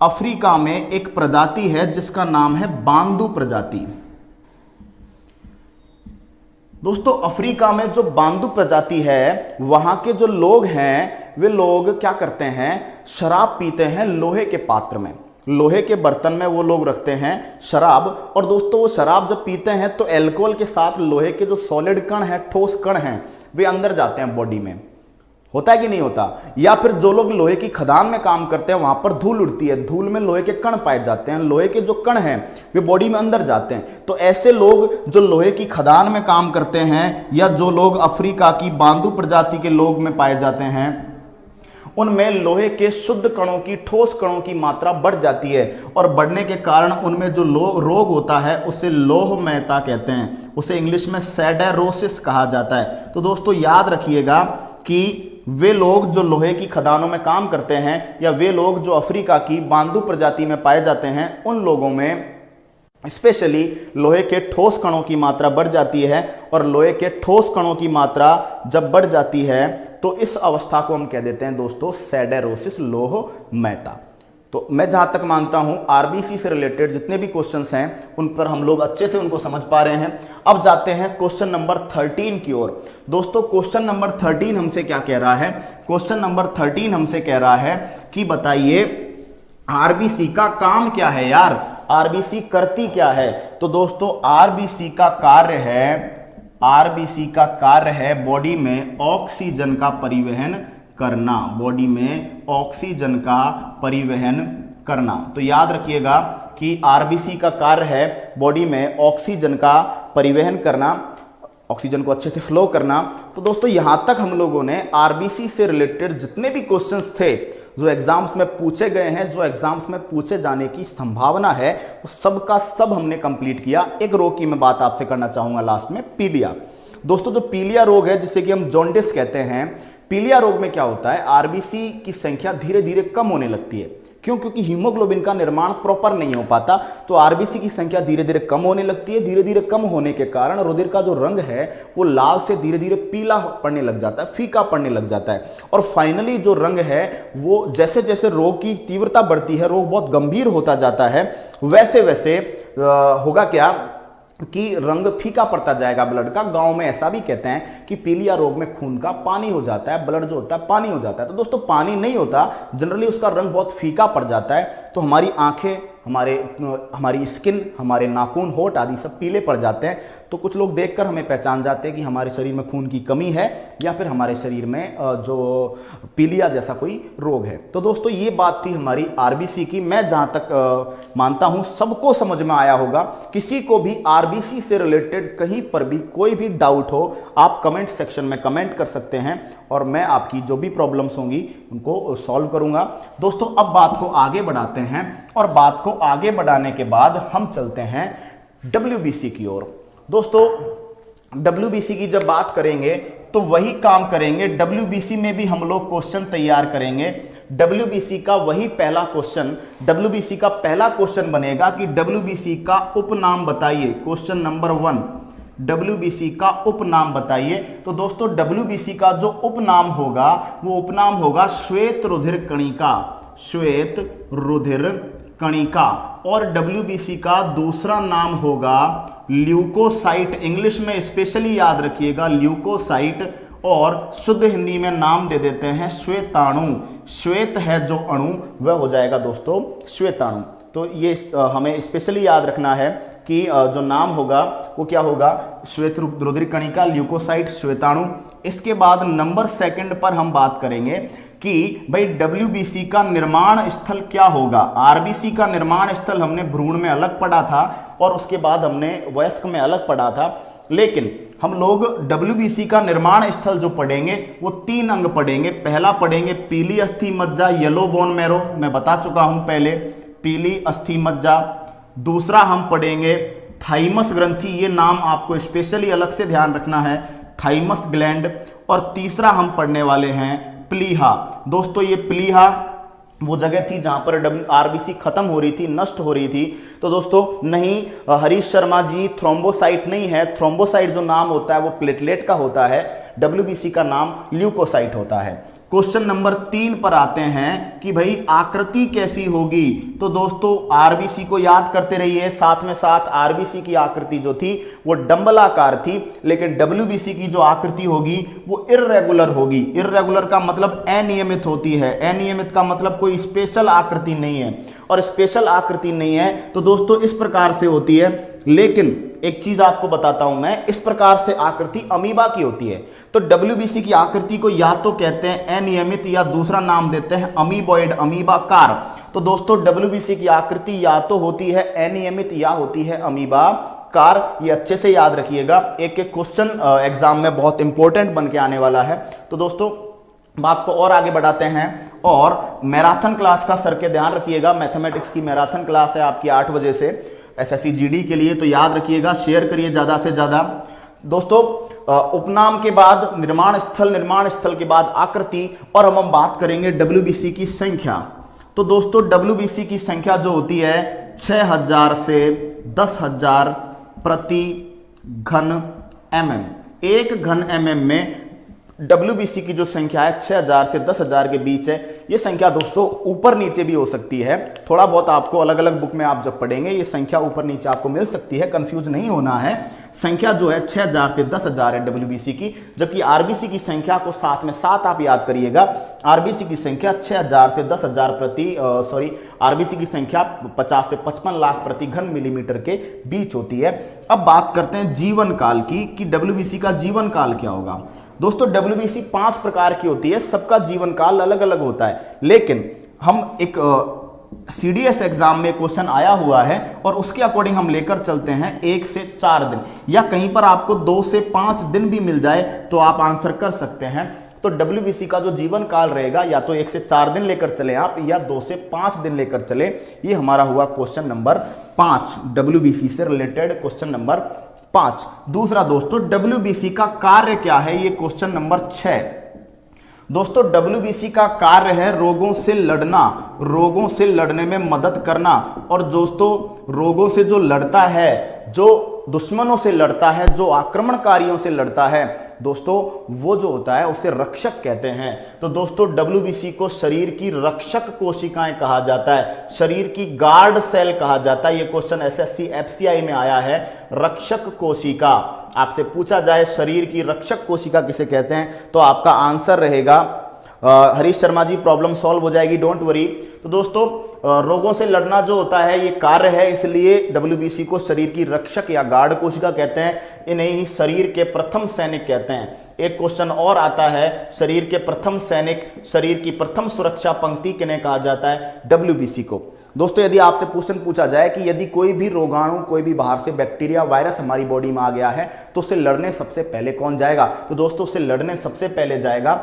S1: अफ्रीका में एक प्रजाति है जिसका नाम है बांदू प्रजाति। दोस्तों अफ्रीका में जो बांदू प्रजाति है, वहां के जो लोग हैं वे लोग क्या करते हैं, शराब पीते हैं लोहे के पात्र में, लोहे के बर्तन में वो लोग रखते हैं शराब। और दोस्तों वो शराब जब पीते हैं तो अल्कोहल के साथ लोहे के जो सॉलिड कण हैं, ठोस कण हैं, वे अंदर जाते हैं बॉडी में। होता है कि नहीं होता? या फिर जो लोग लोहे की खदान में काम करते हैं वहां पर धूल उड़ती है, धूल में लोहे के कण पाए जाते हैं, लोहे के जो कण हैं वे बॉडी में अंदर जाते हैं। तो ऐसे लोग जो लोहे की खदान में काम करते हैं या जो लोग अफ्रीका की बांदू प्रजाति के लोग में पाए जाते हैं, उनमें लोहे के शुद्ध कणों की, ठोस कणों की मात्रा बढ़ जाती है, और बढ़ने के कारण उनमें जो रोग होता है उसे लोहमयता कहते हैं, उसे इंग्लिश में सैडेरोसिस कहा जाता है। तो दोस्तों याद रखिएगा कि वे लोग जो लोहे की खदानों में काम करते हैं या वे लोग जो अफ्रीका की बांदू प्रजाति में पाए जाते हैं, उन लोगों में स्पेशली लोहे के ठोस कणों की मात्रा बढ़ जाती है, और लोहे के ठोस कणों की मात्रा जब बढ़ जाती है तो इस अवस्था को हम कह देते हैं दोस्तों सैडेरोसिस, लोहमयता। तो मैं जहां तक मानता हूं आरबीसी से रिलेटेड जितने भी क्वेश्चंस हैं उन पर हम लोग अच्छे से उनको समझ पा रहे हैं। अब जाते हैं क्वेश्चन नंबर 13 की ओर। दोस्तों क्वेश्चन नंबर 13 हमसे क्या कह रहा है? क्वेश्चन नंबर 13 हमसे कह रहा है कि बताइए आरबीसी का काम क्या है यार, आरबीसी करती क्या है? तो दोस्तों आरबीसी का कार्य है, आरबीसी का कार्य है बॉडी में ऑक्सीजन का परिवहन करना, बॉडी में ऑक्सीजन का परिवहन करना। तो याद रखिएगा कि आरबीसी का कार्य है बॉडी में ऑक्सीजन का परिवहन करना, ऑक्सीजन को अच्छे से फ्लो करना। तो दोस्तों यहां तक हम लोगों ने आरबीसी से रिलेटेड जितने भी क्वेश्चंस थे जो एग्जाम्स में पूछे गए हैं, जो एग्जाम्स में पूछे जाने की संभावना है, वो सब का सब हमने कंप्लीट किया। एक रोग की मैं बात आपसे करना चाहूंगा लास्ट में, पीलिया। दोस्तों जो पीलिया रोग है जिसे कि हम जॉन्डिस कहते हैं, पीलिया रोग में क्या होता है, आरबीसी की संख्या धीरे धीरे कम होने लगती है। क्यों? क्योंकि हीमोग्लोबिन का निर्माण प्रॉपर नहीं हो पाता, तो आरबीसी की संख्या धीरे धीरे कम होने लगती है। धीरे धीरे कम होने के कारण रुधिर का जो रंग है वो लाल से धीरे धीरे पीला पड़ने लग जाता है, फीका पड़ने लग जाता है, और फाइनली जो रंग है वो जैसे जैसे रोग की तीव्रता बढ़ती है, रोग बहुत गंभीर होता जाता है, वैसे वैसे होगा क्या कि रंग फीका पड़ता जाएगा ब्लड का। गांव में ऐसा भी कहते हैं कि पीलिया रोग में खून का पानी हो जाता है, ब्लड जो होता है पानी हो जाता है। तो दोस्तों पानी नहीं होता, जनरली उसका रंग बहुत फीका पड़ जाता है। तो हमारी आंखें, हमारी स्किन, हमारे नाखून, होठ आदि सब पीले पड़ जाते हैं। तो कुछ लोग देखकर हमें पहचान जाते हैं कि हमारे शरीर में खून की कमी है या फिर हमारे शरीर में जो पीलिया जैसा कोई रोग है। तो दोस्तों ये बात थी हमारी आरबीसी की। मैं जहाँ तक मानता हूँ सबको समझ में आया होगा। किसी को भी आरबीसी से रिलेटेड कहीं पर भी कोई भी डाउट हो, आप कमेंट सेक्शन में कमेंट कर सकते हैं और मैं आपकी जो भी प्रॉब्लम्स होंगी उनको सॉल्व करूँगा। दोस्तों अब बात को आगे बढ़ाते हैं और बात को आगे बढ़ाने के बाद हम चलते हैं डब्ल्यूबीसी की ओर। दोस्तों डब्ल्यूबीसी की जब बात करेंगे तो वही काम करेंगे, डब्ल्यूबीसी में भी हम लोग क्वेश्चन तैयार करेंगे। डब्ल्यूबीसी का वही पहला क्वेश्चन, डब्ल्यूबीसी का पहला क्वेश्चन बनेगा कि डब्ल्यूबीसी का उपनाम बताइए। क्वेश्चन नंबर 1, डब्ल्यूबीसी का उपनाम बताइए। तो दोस्तों डब्ल्यूबीसी का जो उपनाम होगा वो उपनाम होगा श्वेत रुधिर कणिका, श्वेत रुधिर कणिका। और डब्ल्यूबीसी का दूसरा नाम होगा ल्यूकोसाइट। इंग्लिश में स्पेशली याद रखिएगा ल्यूकोसाइट, और शुद्ध हिंदी में नाम दे देते हैं श्वेताणु। श्वेत है जो अणु वह हो जाएगा दोस्तों श्वेताणु। तो ये हमें स्पेशली याद रखना है कि जो नाम होगा वो क्या होगा, श्वेत रुधिर कणिका, ल्यूकोसाइट, श्वेताणु। इसके बाद नंबर 2 पर हम बात करेंगे कि भाई डब्ल्यूबीसी का निर्माण स्थल क्या होगा। आरबीसी का निर्माण स्थल हमने भ्रूण में अलग पढ़ा था और उसके बाद हमने वयस्क में अलग पढ़ा था, लेकिन हम लोग डब्ल्यूबीसी का निर्माण स्थल जो पढ़ेंगे वो 3 अंग पढ़ेंगे। पहला पढ़ेंगे पीली अस्थि मज्जा, येलो बोन मैरो, मैं बता चुका हूं पहले, पीली अस्थि मज्जा। दूसरा हम पढ़ेंगे थाइमस ग्रंथि, ये नाम आपको स्पेशली अलग से ध्यान रखना है, थाइमस ग्लैंड। और तीसरा हम पढ़ने वाले हैं प्लीहा। दोस्तों ये प्लीहा वो जगह थी जहां पर आरबीसी खत्म हो रही थी, नष्ट हो रही थी। तो दोस्तों नहीं, हरीश शर्मा जी, थ्रोम्बोसाइट नहीं है। थ्रोम्बोसाइट जो नाम होता है वो प्लेटलेट का होता है, डब्ल्यूबीसी का नाम ल्यूकोसाइट होता है। क्वेश्चन नंबर 3 पर आते हैं कि भाई आकृति कैसी होगी। तो दोस्तों आरबीसी को याद करते रहिए, साथ में साथ आरबीसी की आकृति जो थी वो डंबलाकार थी, लेकिन डब्ल्यूबीसी की जो आकृति होगी वो इर्रेगुलर होगी। इर्रेगुलर का मतलब अनियमित होती है, अनियमित का मतलब कोई स्पेशल आकृति नहीं है, और स्पेशल आकृति नहीं है तो दोस्तों इस प्रकार से होती है। लेकिन एक चीज आपको बताता हूं मैं, इस प्रकार से आकृति अमीबा की होती है। तो डब्ल्यूबीसी की आकृति को या तो कहते हैं अनियमित या दूसरा नाम देते हैं अमीबॉइड, अमीबाकार। तो दोस्तों डब्ल्यूबीसी की आकृति या तो होती है अनियमित या होती है अमीबाकार। ये अच्छे से याद रखिएगा, एक एक क्वेश्चन एग्जाम में बहुत इंपॉर्टेंट बन के आने वाला है। तो दोस्तों बात को और आगे बढ़ाते हैं और मैराथन क्लास का सर के ध्यान रखिएगा। मैथमेटिक्स की मैराथन क्लास है आपकी 8 बजे से एसएससी जीडी के लिए, तो याद रखिएगा, शेयर करिए ज़्यादा से ज़्यादा। दोस्तों उपनाम के बाद निर्माण स्थल के बाद आकृति, और हम बात करेंगे डब्ल्यूबीसी की संख्या। तो दोस्तों डब्ल्यूबीसी की संख्या जो होती है 6000 से 10,000 प्रति घन mm। 1 घन mm में डब्ल्यूबीसी की जो संख्या है 6000 से 10,000 के बीच है। ये संख्या दोस्तों ऊपर नीचे भी हो सकती है, थोड़ा बहुत आपको अलग अलग बुक में आप जब पढ़ेंगे ये संख्या ऊपर नीचे आपको मिल सकती है, कंफ्यूज नहीं होना है। संख्या जो है 6000 से 10,000 है डब्ल्यूबीसी की, जबकि आरबीसी की संख्या को साथ में साथ आप याद करिएगा। आरबीसी की संख्या 6000 से 10,000 आरबीसी की संख्या 50 से 55 लाख प्रति घन मिलीमीटर के बीच होती है। अब बात करते हैं जीवन काल की कि डब्ल्यूबीसी का जीवन काल क्या होगा। दोस्तों डब्ल्यूबीसी 5 प्रकार की होती है, सबका जीवन काल अलग अलग होता है, लेकिन हम एक सीडीएस एग्जाम में क्वेश्चन आया हुआ है और उसके अकॉर्डिंग हम लेकर चलते हैं 1 से 4 दिन, या कहीं पर आपको 2 से 5 दिन भी मिल जाए तो आप आंसर कर सकते हैं। तो डब्ल्यूबीसी का जो जीवन काल रहेगा या तो 1 से 4 दिन लेकर चले आप, या 2 से 5 दिन लेकर चले। ये हमारा हुआ क्वेश्चन नंबर 5, डब्ल्यूबीसी से रिलेटेड क्वेश्चन नंबर 5। दूसरा दोस्तों डब्ल्यूबीसी का कार्य क्या है, ये क्वेश्चन नंबर 6। दोस्तों डब्ल्यूबीसी का कार्य है रोगों से लड़ना, रोगों से लड़ने में मदद करना। और दोस्तों रोगों से जो लड़ता है जो दुश्मनों से लड़ता है, जो आक्रमणकारियों से लड़ता है दोस्तों, वो जो होता है उसे रक्षक कहते हैं। तो दोस्तों WBC को शरीर की रक्षक कोशिकाएं कहा जाता है, शरीर की गार्ड सेल कहा जाता है। ये क्वेश्चन SSC FCI में आया है। रक्षक कोशिका आपसे पूछा जाए शरीर की रक्षक कोशिका किसे कहते हैं, तो आपका आंसर रहेगा हरीश शर्मा जी, प्रॉब्लम सॉल्व हो जाएगी, डोंट वरी। तो दोस्तों रोगों से लड़ना जो होता है ये कार्य है, इसलिए WBC को शरीर की रक्षक या गार्ड कोशिका कहते हैं। इन्हें ही शरीर के प्रथम सैनिक कहते हैं। एक क्वेश्चन और आता है, शरीर के प्रथम सैनिक, शरीर की प्रथम सुरक्षा पंक्ति किन्हें कहा जाता है, WBC को। दोस्तों यदि आपसे क्वेश्चन पूछा जाए कि यदि कोई भी रोगाणु, कोई भी बाहर से बैक्टीरिया, वायरस हमारी बॉडी में आ गया है तो उससे लड़ने सबसे पहले कौन जाएगा, तो दोस्तों उससे लड़ने सबसे पहले जाएगा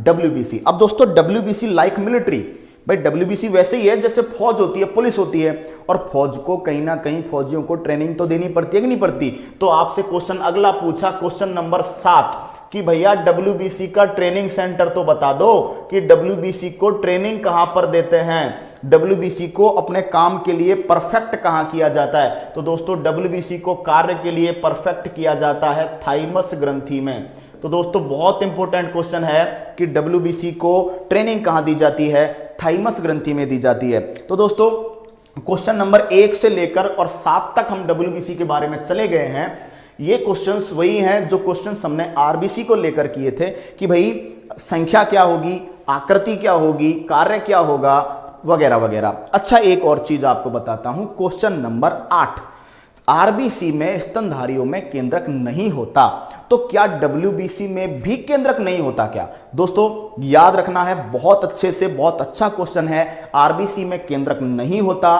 S1: WBC। अब दोस्तों WBC लाइक मिलिट्री, भाई WBC वैसे ही है जैसे फौज होती है, पुलिस होती है, और फौज को कहीं ना कहीं फौजियों को ट्रेनिंग तो देनी पड़ती है कि नहीं पड़ती। तो आपसे क्वेश्चन अगला पूछा, क्वेश्चन नंबर 7, कि भैया WBC का ट्रेनिंग सेंटर तो बता दो कि WBC को ट्रेनिंग कहां पर देते हैं, WBC को अपने काम के लिए परफेक्ट कहां किया जाता है। तो दोस्तों WBC को कार्य के लिए परफेक्ट किया जाता है थाइमस ग्रंथि में। तो दोस्तों बहुत इंपॉर्टेंट क्वेश्चन है कि WBC को ट्रेनिंग कहां दी जाती है, थाइमस ग्रंथि में दी जाती है। तो दोस्तों क्वेश्चन नंबर 1 से लेकर और 7 तक हम WBC के बारे में चले गए हैं। ये क्वेश्चंस वही हैं जो क्वेश्चंस हमने RBC को लेकर किए थे कि भाई संख्या क्या होगी, आकृति क्या होगी, कार्य क्या होगा, वगैरह वगैरह। अच्छा एक और चीज आपको बताता हूं, क्वेश्चन नंबर 8, RBC में स्तनधारियों में केंद्रक नहीं होता, तो क्या WBC में भी केंद्रक नहीं होता क्या? दोस्तों याद रखना है बहुत अच्छे से, बहुत अच्छा क्वेश्चन है। RBC में केंद्रक नहीं होता,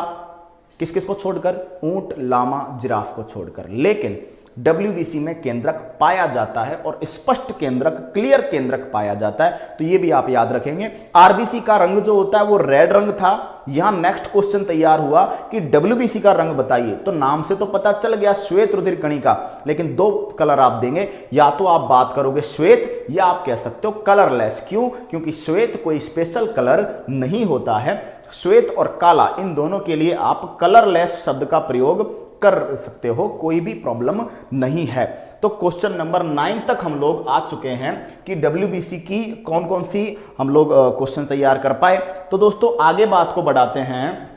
S1: किस किस को छोड़कर, ऊंट, लामा, जिराफ को छोड़कर, लेकिन WBC में केंद्रक पाया जाता है और स्पष्ट केंद्रक, क्लियर केंद्रक पाया जाता है। तो ये भी आप याद रखेंगे। RBC का रंग जो होता है वो रेड रंग था। यहां नेक्स्ट क्वेश्चन तैयार हुआ कि WBC का रंग बताइए, तो नाम से तो पता चल गया श्वेत रुधिर कणिका, लेकिन 2 कलर आप देंगे, या तो आप बात करोगे श्वेत या आप कह सकते हो कलरलेस। क्यों? क्योंकि श्वेत कोई स्पेशल कलर नहीं होता है। श्वेत और काला इन दोनों के लिए आप कलरलेस शब्द का प्रयोग कर सकते हो, कोई भी प्रॉब्लम नहीं है। तो क्वेश्चन नंबर 9 तक हम लोग आ चुके हैं कि WBC की कौन कौन सी हम लोग क्वेश्चन तैयार कर पाए। तो दोस्तों आगे बात को बढ़ाते हैं,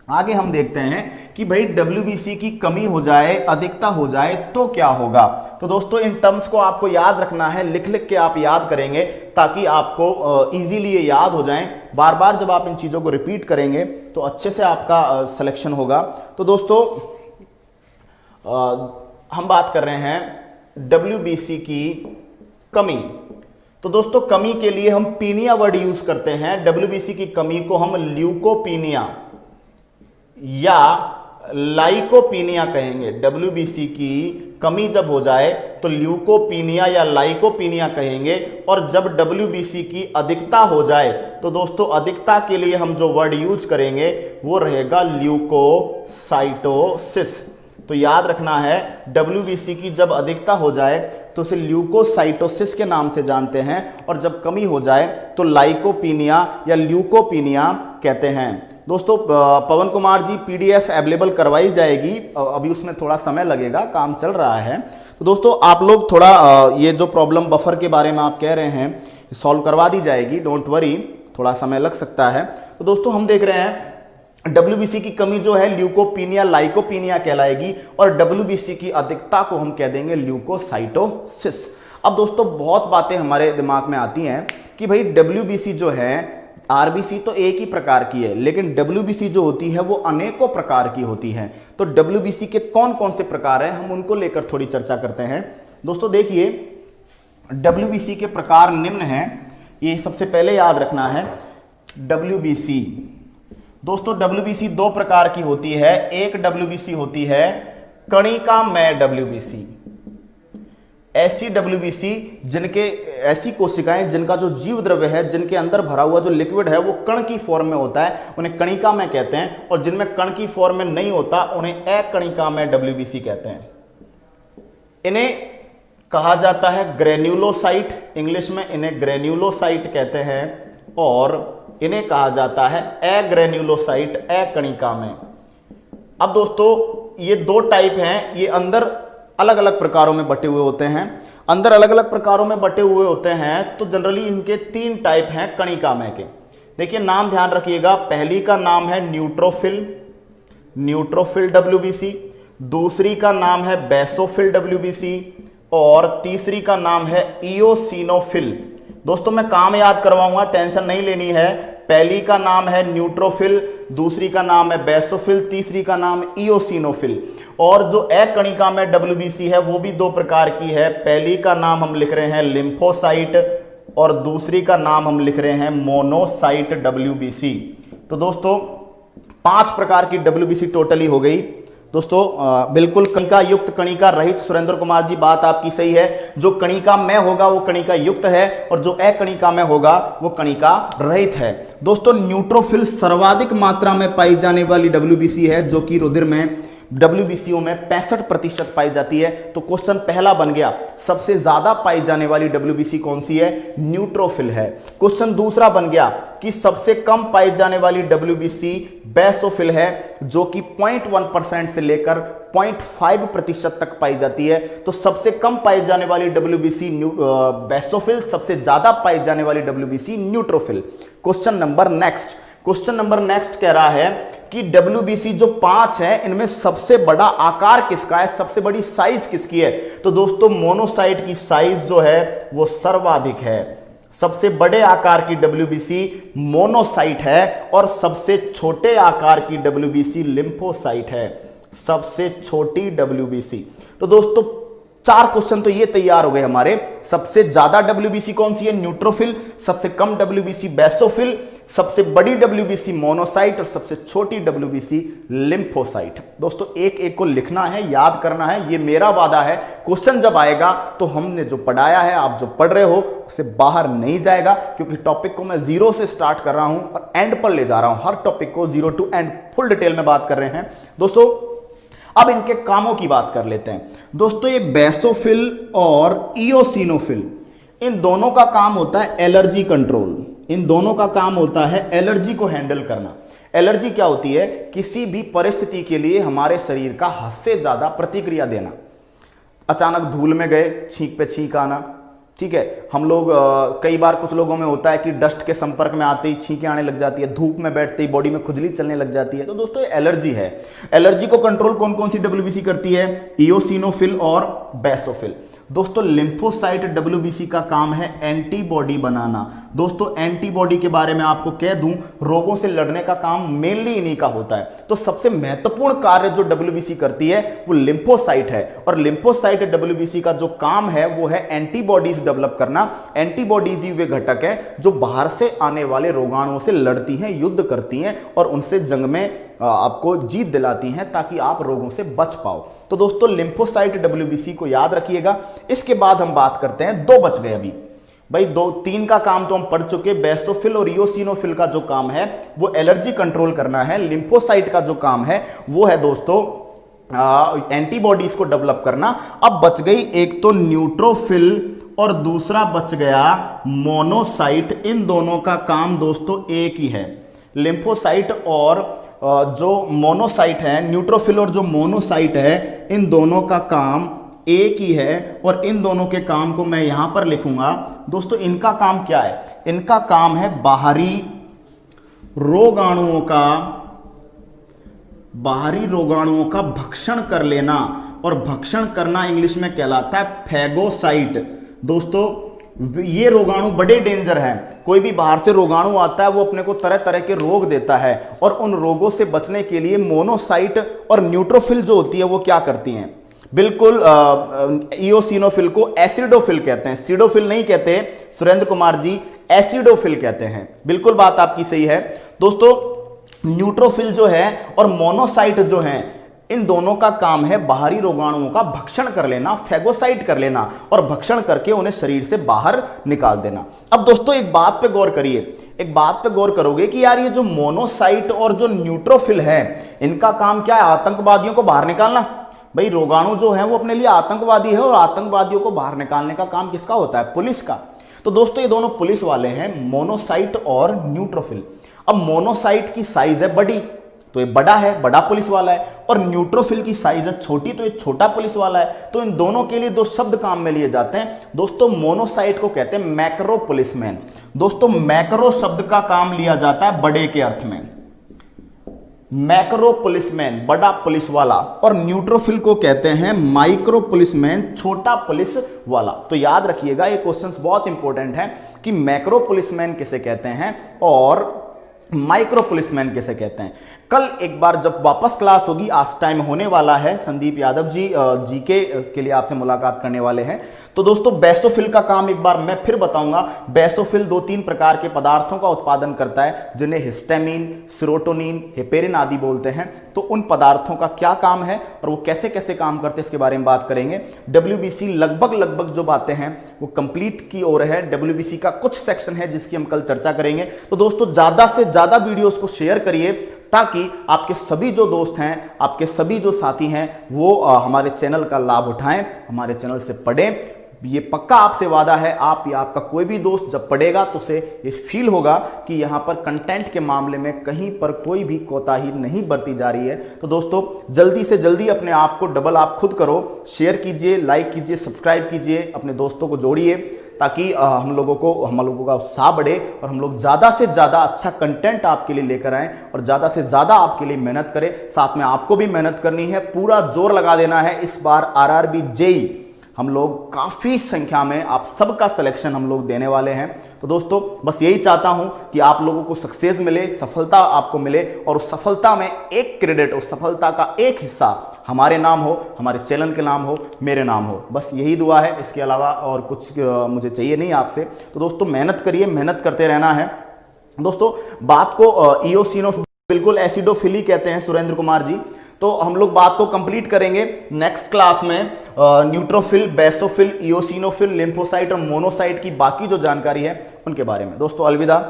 S1: आगे हम देखते हैं कि भाई WBC की कमी हो जाए, अधिकता हो जाए तो क्या होगा। तो दोस्तों इन टर्म्स को आपको याद रखना है, लिख लिख के आप याद करेंगे ताकि आपको इजीली ये याद हो जाएं। बार बार जब आप इन चीज़ों को रिपीट करेंगे तो अच्छे से आपका सिलेक्शन होगा। तो दोस्तों हम बात कर रहे हैं WBC की कमी। तो दोस्तों कमी के लिए हम पीनिया वर्ड यूज करते हैं। WBC की कमी को हम ल्यूकोपीनिया या लाइकोपीनिया कहेंगे। WBC की कमी जब हो जाए तो ल्यूकोपीनिया या लाइकोपीनिया कहेंगे, और जब WBC की अधिकता हो जाए तो दोस्तों अधिकता के लिए हम जो वर्ड यूज करेंगे वो रहेगा ल्यूकोसाइटोसिस। तो याद रखना है WBC की जब अधिकता हो जाए तो उसे ल्यूकोसाइटोसिस के नाम से जानते हैं, और जब कमी हो जाए तो लाइकोपीनिया या ल्यूकोपीनिया कहते हैं। दोस्तों पवन कुमार जी PDF अवेलेबल करवाई जाएगी, अभी उसमें थोड़ा समय लगेगा, काम चल रहा है। तो दोस्तों आप लोग थोड़ा ये जो प्रॉब्लम बफर के बारे में आप कह रहे हैं सॉल्व करवा दी जाएगी, डोंट वरी, थोड़ा समय लग सकता है। तो दोस्तों हम देख रहे हैं WBC की कमी जो है ल्यूकोपीनिया, लाइकोपीनिया कहलाएगी, और WBC की अधिकता को हम कह देंगे ल्यूकोसाइटोसिस। अब दोस्तों बहुत बातें हमारे दिमाग में आती हैं कि भाई WBC जो है, RBC तो एक ही प्रकार की है, लेकिन WBC जो होती है वो अनेकों प्रकार की होती है। तो WBC के कौन कौन से प्रकार हैं, हम उनको लेकर थोड़ी चर्चा करते हैं। दोस्तों देखिए WBC के प्रकार निम्न हैं, ये सबसे पहले याद रखना है। WBC दोस्तों WBC 2 प्रकार की होती है। एक WBC होती है कणिकामय WBC, ऐसी WBC जिनके, ऐसी कोशिकाएं जिनका जो जीव द्रव्य है, जिनके अंदर भरा हुआ जो लिक्विड है वो कण की फॉर्म में होता है, उन्हें कणिकामय कहते हैं, और जिनमें कण की फॉर्म में नहीं होता उन्हें अकणिकामय WBC कहते हैं। इन्हें कहा जाता है ग्रेन्युलोसाइट, इंग्लिश में इन्हें ग्रेन्युलोसाइट कहते हैं, और इन्हें कहा जाता है अग्रेन्युलोसाइट, अकणिकामय। अब दोस्तों ये दो टाइप हैं, ये अंदर अलग अलग प्रकारों में बटे हुए होते हैं। अंदर अलग अलग प्रकारों में बटे हुए होते हैं तो जनरली इनके 3 टाइप हैं कणिकामय के। देखिए नाम ध्यान रखिएगा, पहली का नाम है न्यूट्रोफिल, न्यूट्रोफिल WBC, दूसरी का नाम है बेसोफिल WBC और तीसरी का नाम है इओसिनोफिल। दोस्तों मैं काम याद करवाऊंगा, टेंशन नहीं लेनी है। पहली का नाम है न्यूट्रोफिल, दूसरी का नाम है बेसोफिल, तीसरी का नाम इओसिनोफिल। और जो अकणिका में WBC है वो भी 2 प्रकार की है। पहली का नाम हम लिख रहे हैं लिम्फोसाइट और दूसरी का नाम हम लिख रहे हैं मोनोसाइट WBC। तो दोस्तों 5 प्रकार की WBC टोटली हो गई। दोस्तों बिल्कुल कणिका युक्त कणिका रहित, सुरेंद्र कुमार जी बात आपकी सही है। जो कणिका में होगा वो कणिका युक्त है और जो अकणिका में होगा वो कणिका रहित है। दोस्तों न्यूट्रोफिल सर्वाधिक मात्रा में पाई जाने वाली WBC है, जो कि रुधिर में WBCओ में 65% पाई जाती है। तो क्वेश्चन पहला बन गया, सबसे ज्यादा पाई जाने वाली WBC कौन सी है? न्यूट्रोफिल है। क्वेश्चन दूसरा बन गया कि सबसे कम पाई जाने वाली WBC बेसोफिल है, जो कि 0.1% से लेकर 0.5% तक पाई जाती है। तो सबसे कम पाई जाने वाली WBC बेसोफिल, सबसे ज्यादा पाई जाने वाली WBC neutrophil. Question number next कह रहा है कि WBC जो 5 है इनमें सबसे बड़ा आकार किसका है, सबसे बड़ी साइज किसकी है? तो दोस्तों मोनोसाइट की साइज जो है वो सर्वाधिक है। सबसे बड़े आकार की WBC मोनोसाइट है और सबसे छोटे आकार की WBC लिम्फोसाइट है, सबसे छोटी WBC। तो दोस्तों 4 क्वेश्चन तो ये तैयार हो गए हमारे। सबसे ज्यादा WBC कौन सी है? न्यूट्रोफिल। सबसे कम WBC बेसोफिल, सबसे बड़ी WBC मोनोसाइट और सबसे छोटी WBC लिम्फोसाइट। दोस्तों एक एक को लिखना है, याद करना है, ये मेरा वादा है। क्वेश्चन जब आएगा तो हमने जो पढ़ाया है, आप जो पढ़ रहे हो उससे बाहर नहीं जाएगा, क्योंकि टॉपिक को मैं 0 से स्टार्ट कर रहा हूं और एंड पर ले जा रहा हूं। हर टॉपिक को 0 टू एंड फुल डिटेल में बात कर रहे हैं। दोस्तों अब इनके कामों की बात कर लेते हैं। दोस्तों ये बेसोफिल और इओसिनोफिल, इन दोनों का काम होता है एलर्जी कंट्रोल। इन दोनों का काम होता है एलर्जी को हैंडल करना। एलर्जी क्या होती है? किसी भी परिस्थिति के लिए हमारे शरीर का हद से ज्यादा प्रतिक्रिया देना। अचानक धूल में गए, छींक पे छींक आना, ठीक है। हम लोग कई बार कुछ लोगों में होता है कि डस्ट के संपर्क में आते ही छींकें आने लग जाती है, धूप में बैठते ही बॉडी में खुजली चलने लग जाती है। तो दोस्तों ये एलर्जी है। एलर्जी को कंट्रोल कौन कौन सी WBC करती है? इओसिनोफिल और बेसोफिल। दोस्तों लिम्फोसाइट WBC का काम है एंटीबॉडी बनाना। दोस्तों एंटीबॉडी के बारे में आपको कह दूं, रोगों से लड़ने का काम मेनली इन्हीं का होता है। तो सबसे महत्वपूर्ण कार्य जो WBC करती है वो लिम्फोसाइट है, और लिम्फोसाइट WBC का जो काम है वो है एंटीबॉडीज डेवलप करना। एंटीबॉडीज ही वे घटक हैं जो बाहर से आने वाले रोगाणुओं से लड़ती हैं, युद्ध करती हैं और उनसे जंग में आपको जीत दिलाती हैं, ताकि आप रोगों से बच पाओ। तो दोस्तों लिम्फोसाइट WBC को याद रखिएगा। इसके बाद हम बात करते हैं, 2 बच गए अभी भाई। 3 का काम तो हम पढ़ चुके। बेसोफिल और इओसिनोफिल का जो काम है वो एलर्जी कंट्रोल करना है। लिम्फोसाइट का जो काम है वो है दोस्तों एंटीबॉडीज को डेवलप करना। अब बच गई एक तो न्यूट्रोफिल और दूसरा बच गया मोनोसाइट। इन दोनों का काम दोस्तों एक ही है। लिम्फोसाइट और जो मोनोसाइट है, न्यूट्रोफिल और जो मोनोसाइट है, इन दोनों का काम एक ही है और इन दोनों के काम को मैं यहां पर लिखूंगा। दोस्तों इनका काम क्या है? इनका काम है बाहरी रोगाणुओं का भक्षण कर लेना, और भक्षण करना इंग्लिश में कहलाता है फैगोसाइट। दोस्तों ये रोगाणु बड़े डेंजर हैं। कोई भी बाहर से रोगाणु आता है वो अपने को तरह तरह के रोग देता है, और उन रोगों से बचने के लिए मोनोसाइट और न्यूट्रोफिल जो होती है वो क्या करती हैं? बिल्कुल इओसिनोफिल को एसिडोफिल कहते हैं, सीडोफिल नहीं कहते सुरेंद्र कुमार जी, एसिडोफिल कहते हैं। बिल्कुल बात आपकी सही है। दोस्तों न्यूट्रोफिल जो है और मोनोसाइट जो है, इन दोनों का काम है बाहरी रोगाणुओं का भक्षण कर लेना, फैगोसाइट कर लेना, और भक्षण करके उन्हें शरीर से बाहर निकाल देना। अब दोस्तों एक बात पे गौर करिए, एक बात पे गौर करोगे कि यार ये जो मोनोसाइट और जो न्यूट्रोफिल है, इनका काम क्या है? आतंकवादियों को बाहर निकालना। भाई रोगाणु जो है वो अपने लिए आतंकवादी है, और आतंकवादियों को बाहर निकालने का काम किसका होता है? पुलिस का। तो दोस्तों ये दोनों पुलिस वाले हैं, मोनोसाइट और न्यूट्रोफिल। अब मोनोसाइट की साइज है बड़ी, तो ये बड़ा है, बड़ा पुलिस वाला है, और न्यूट्रोफिल की साइज है छोटी, तो ये छोटा पुलिस वाला है। तो इन दोनों के लिए दो शब्द काम में लिए जाते हैं दोस्तों। मोनोसाइट को कहते हैं मैक्रो पुलिसमैन। दोस्तों मैक्रो शब्द का काम लिया जाता है बड़े के अर्थ में, मैक्रो पुलिसमैन बड़ा पुलिस वाला, और न्यूट्रोफिल को कहते हैं माइक्रो पुलिसमैन छोटा पुलिस वाला। तो याद रखिएगा ये क्वेश्चंस बहुत इंपॉर्टेंट है कि मैक्रो पुलिसमैन किसे कहते हैं और माइक्रो पुलिसमैन किसे कहते हैं। कल एक बार जब वापस क्लास होगी, आज टाइम होने वाला है, संदीप यादव जी जीके के लिए आपसे मुलाकात करने वाले हैं। तो दोस्तों बेसोफिल का काम एक बार मैं फिर बताऊंगा। बेसोफिल 2-3 प्रकार के पदार्थों का उत्पादन करता है जिन्हें हिस्टामिन, सेरोटोनिन, हेपेरिन आदि बोलते हैं। तो उन पदार्थों का क्या काम है और वो कैसे कैसे काम करते हैं इसके बारे में बात करेंगे। WBC लगभग जो बातें हैं वो कंप्लीट की ओर है। WBC का कुछ सेक्शन है जिसकी हम कल चर्चा करेंगे। तो दोस्तों ज़्यादा से ज़्यादा वीडियोस को शेयर करिए ताकि आपके सभी जो दोस्त हैं, आपके सभी जो साथी हैं वो हमारे चैनल का लाभ उठाएं, हमारे चैनल से पढ़ें। ये पक्का आपसे वादा है, आप या आपका कोई भी दोस्त जब पढ़ेगा तो उसे ये फील होगा कि यहाँ पर कंटेंट के मामले में कहीं पर कोई भी कोताही नहीं बरती जा रही है। तो दोस्तों जल्दी से जल्दी अपने आप को डबल आप खुद करो, शेयर कीजिए, लाइक कीजिए, सब्सक्राइब कीजिए, अपने दोस्तों को जोड़िए ताकि हम लोगों का उत्साह बढ़े और हम लोग ज़्यादा से ज़्यादा अच्छा कंटेंट आपके लिए लेकर आएँ और ज़्यादा से ज़्यादा आपके लिए मेहनत करें। साथ में आपको भी मेहनत करनी है, पूरा जोर लगा देना है। इस बार RRB JEE हम लोग काफ़ी संख्या में आप सबका सिलेक्शन हम लोग देने वाले हैं। तो दोस्तों बस यही चाहता हूं कि आप लोगों को सक्सेस मिले, सफलता आपको मिले, और उस सफलता में एक क्रेडिट, उस सफलता का एक हिस्सा हमारे नाम हो, हमारे चैनल के नाम हो, मेरे नाम हो। बस यही दुआ है, इसके अलावा और कुछ मुझे चाहिए नहीं आपसे। तो दोस्तों मेहनत करिए, मेहनत करते रहना है। दोस्तों बात को इओसिनोफिल, बिल्कुल एसिडोफिली कहते हैं सुरेंद्र कुमार जी। तो हम लोग बात को कंप्लीट करेंगे नेक्स्ट क्लास में। न्यूट्रोफिल, बेसोफिल, इओसिनोफिल, लिम्फोसाइट और मोनोसाइट की बाकी जो जानकारी है उनके बारे में। दोस्तों अलविदा।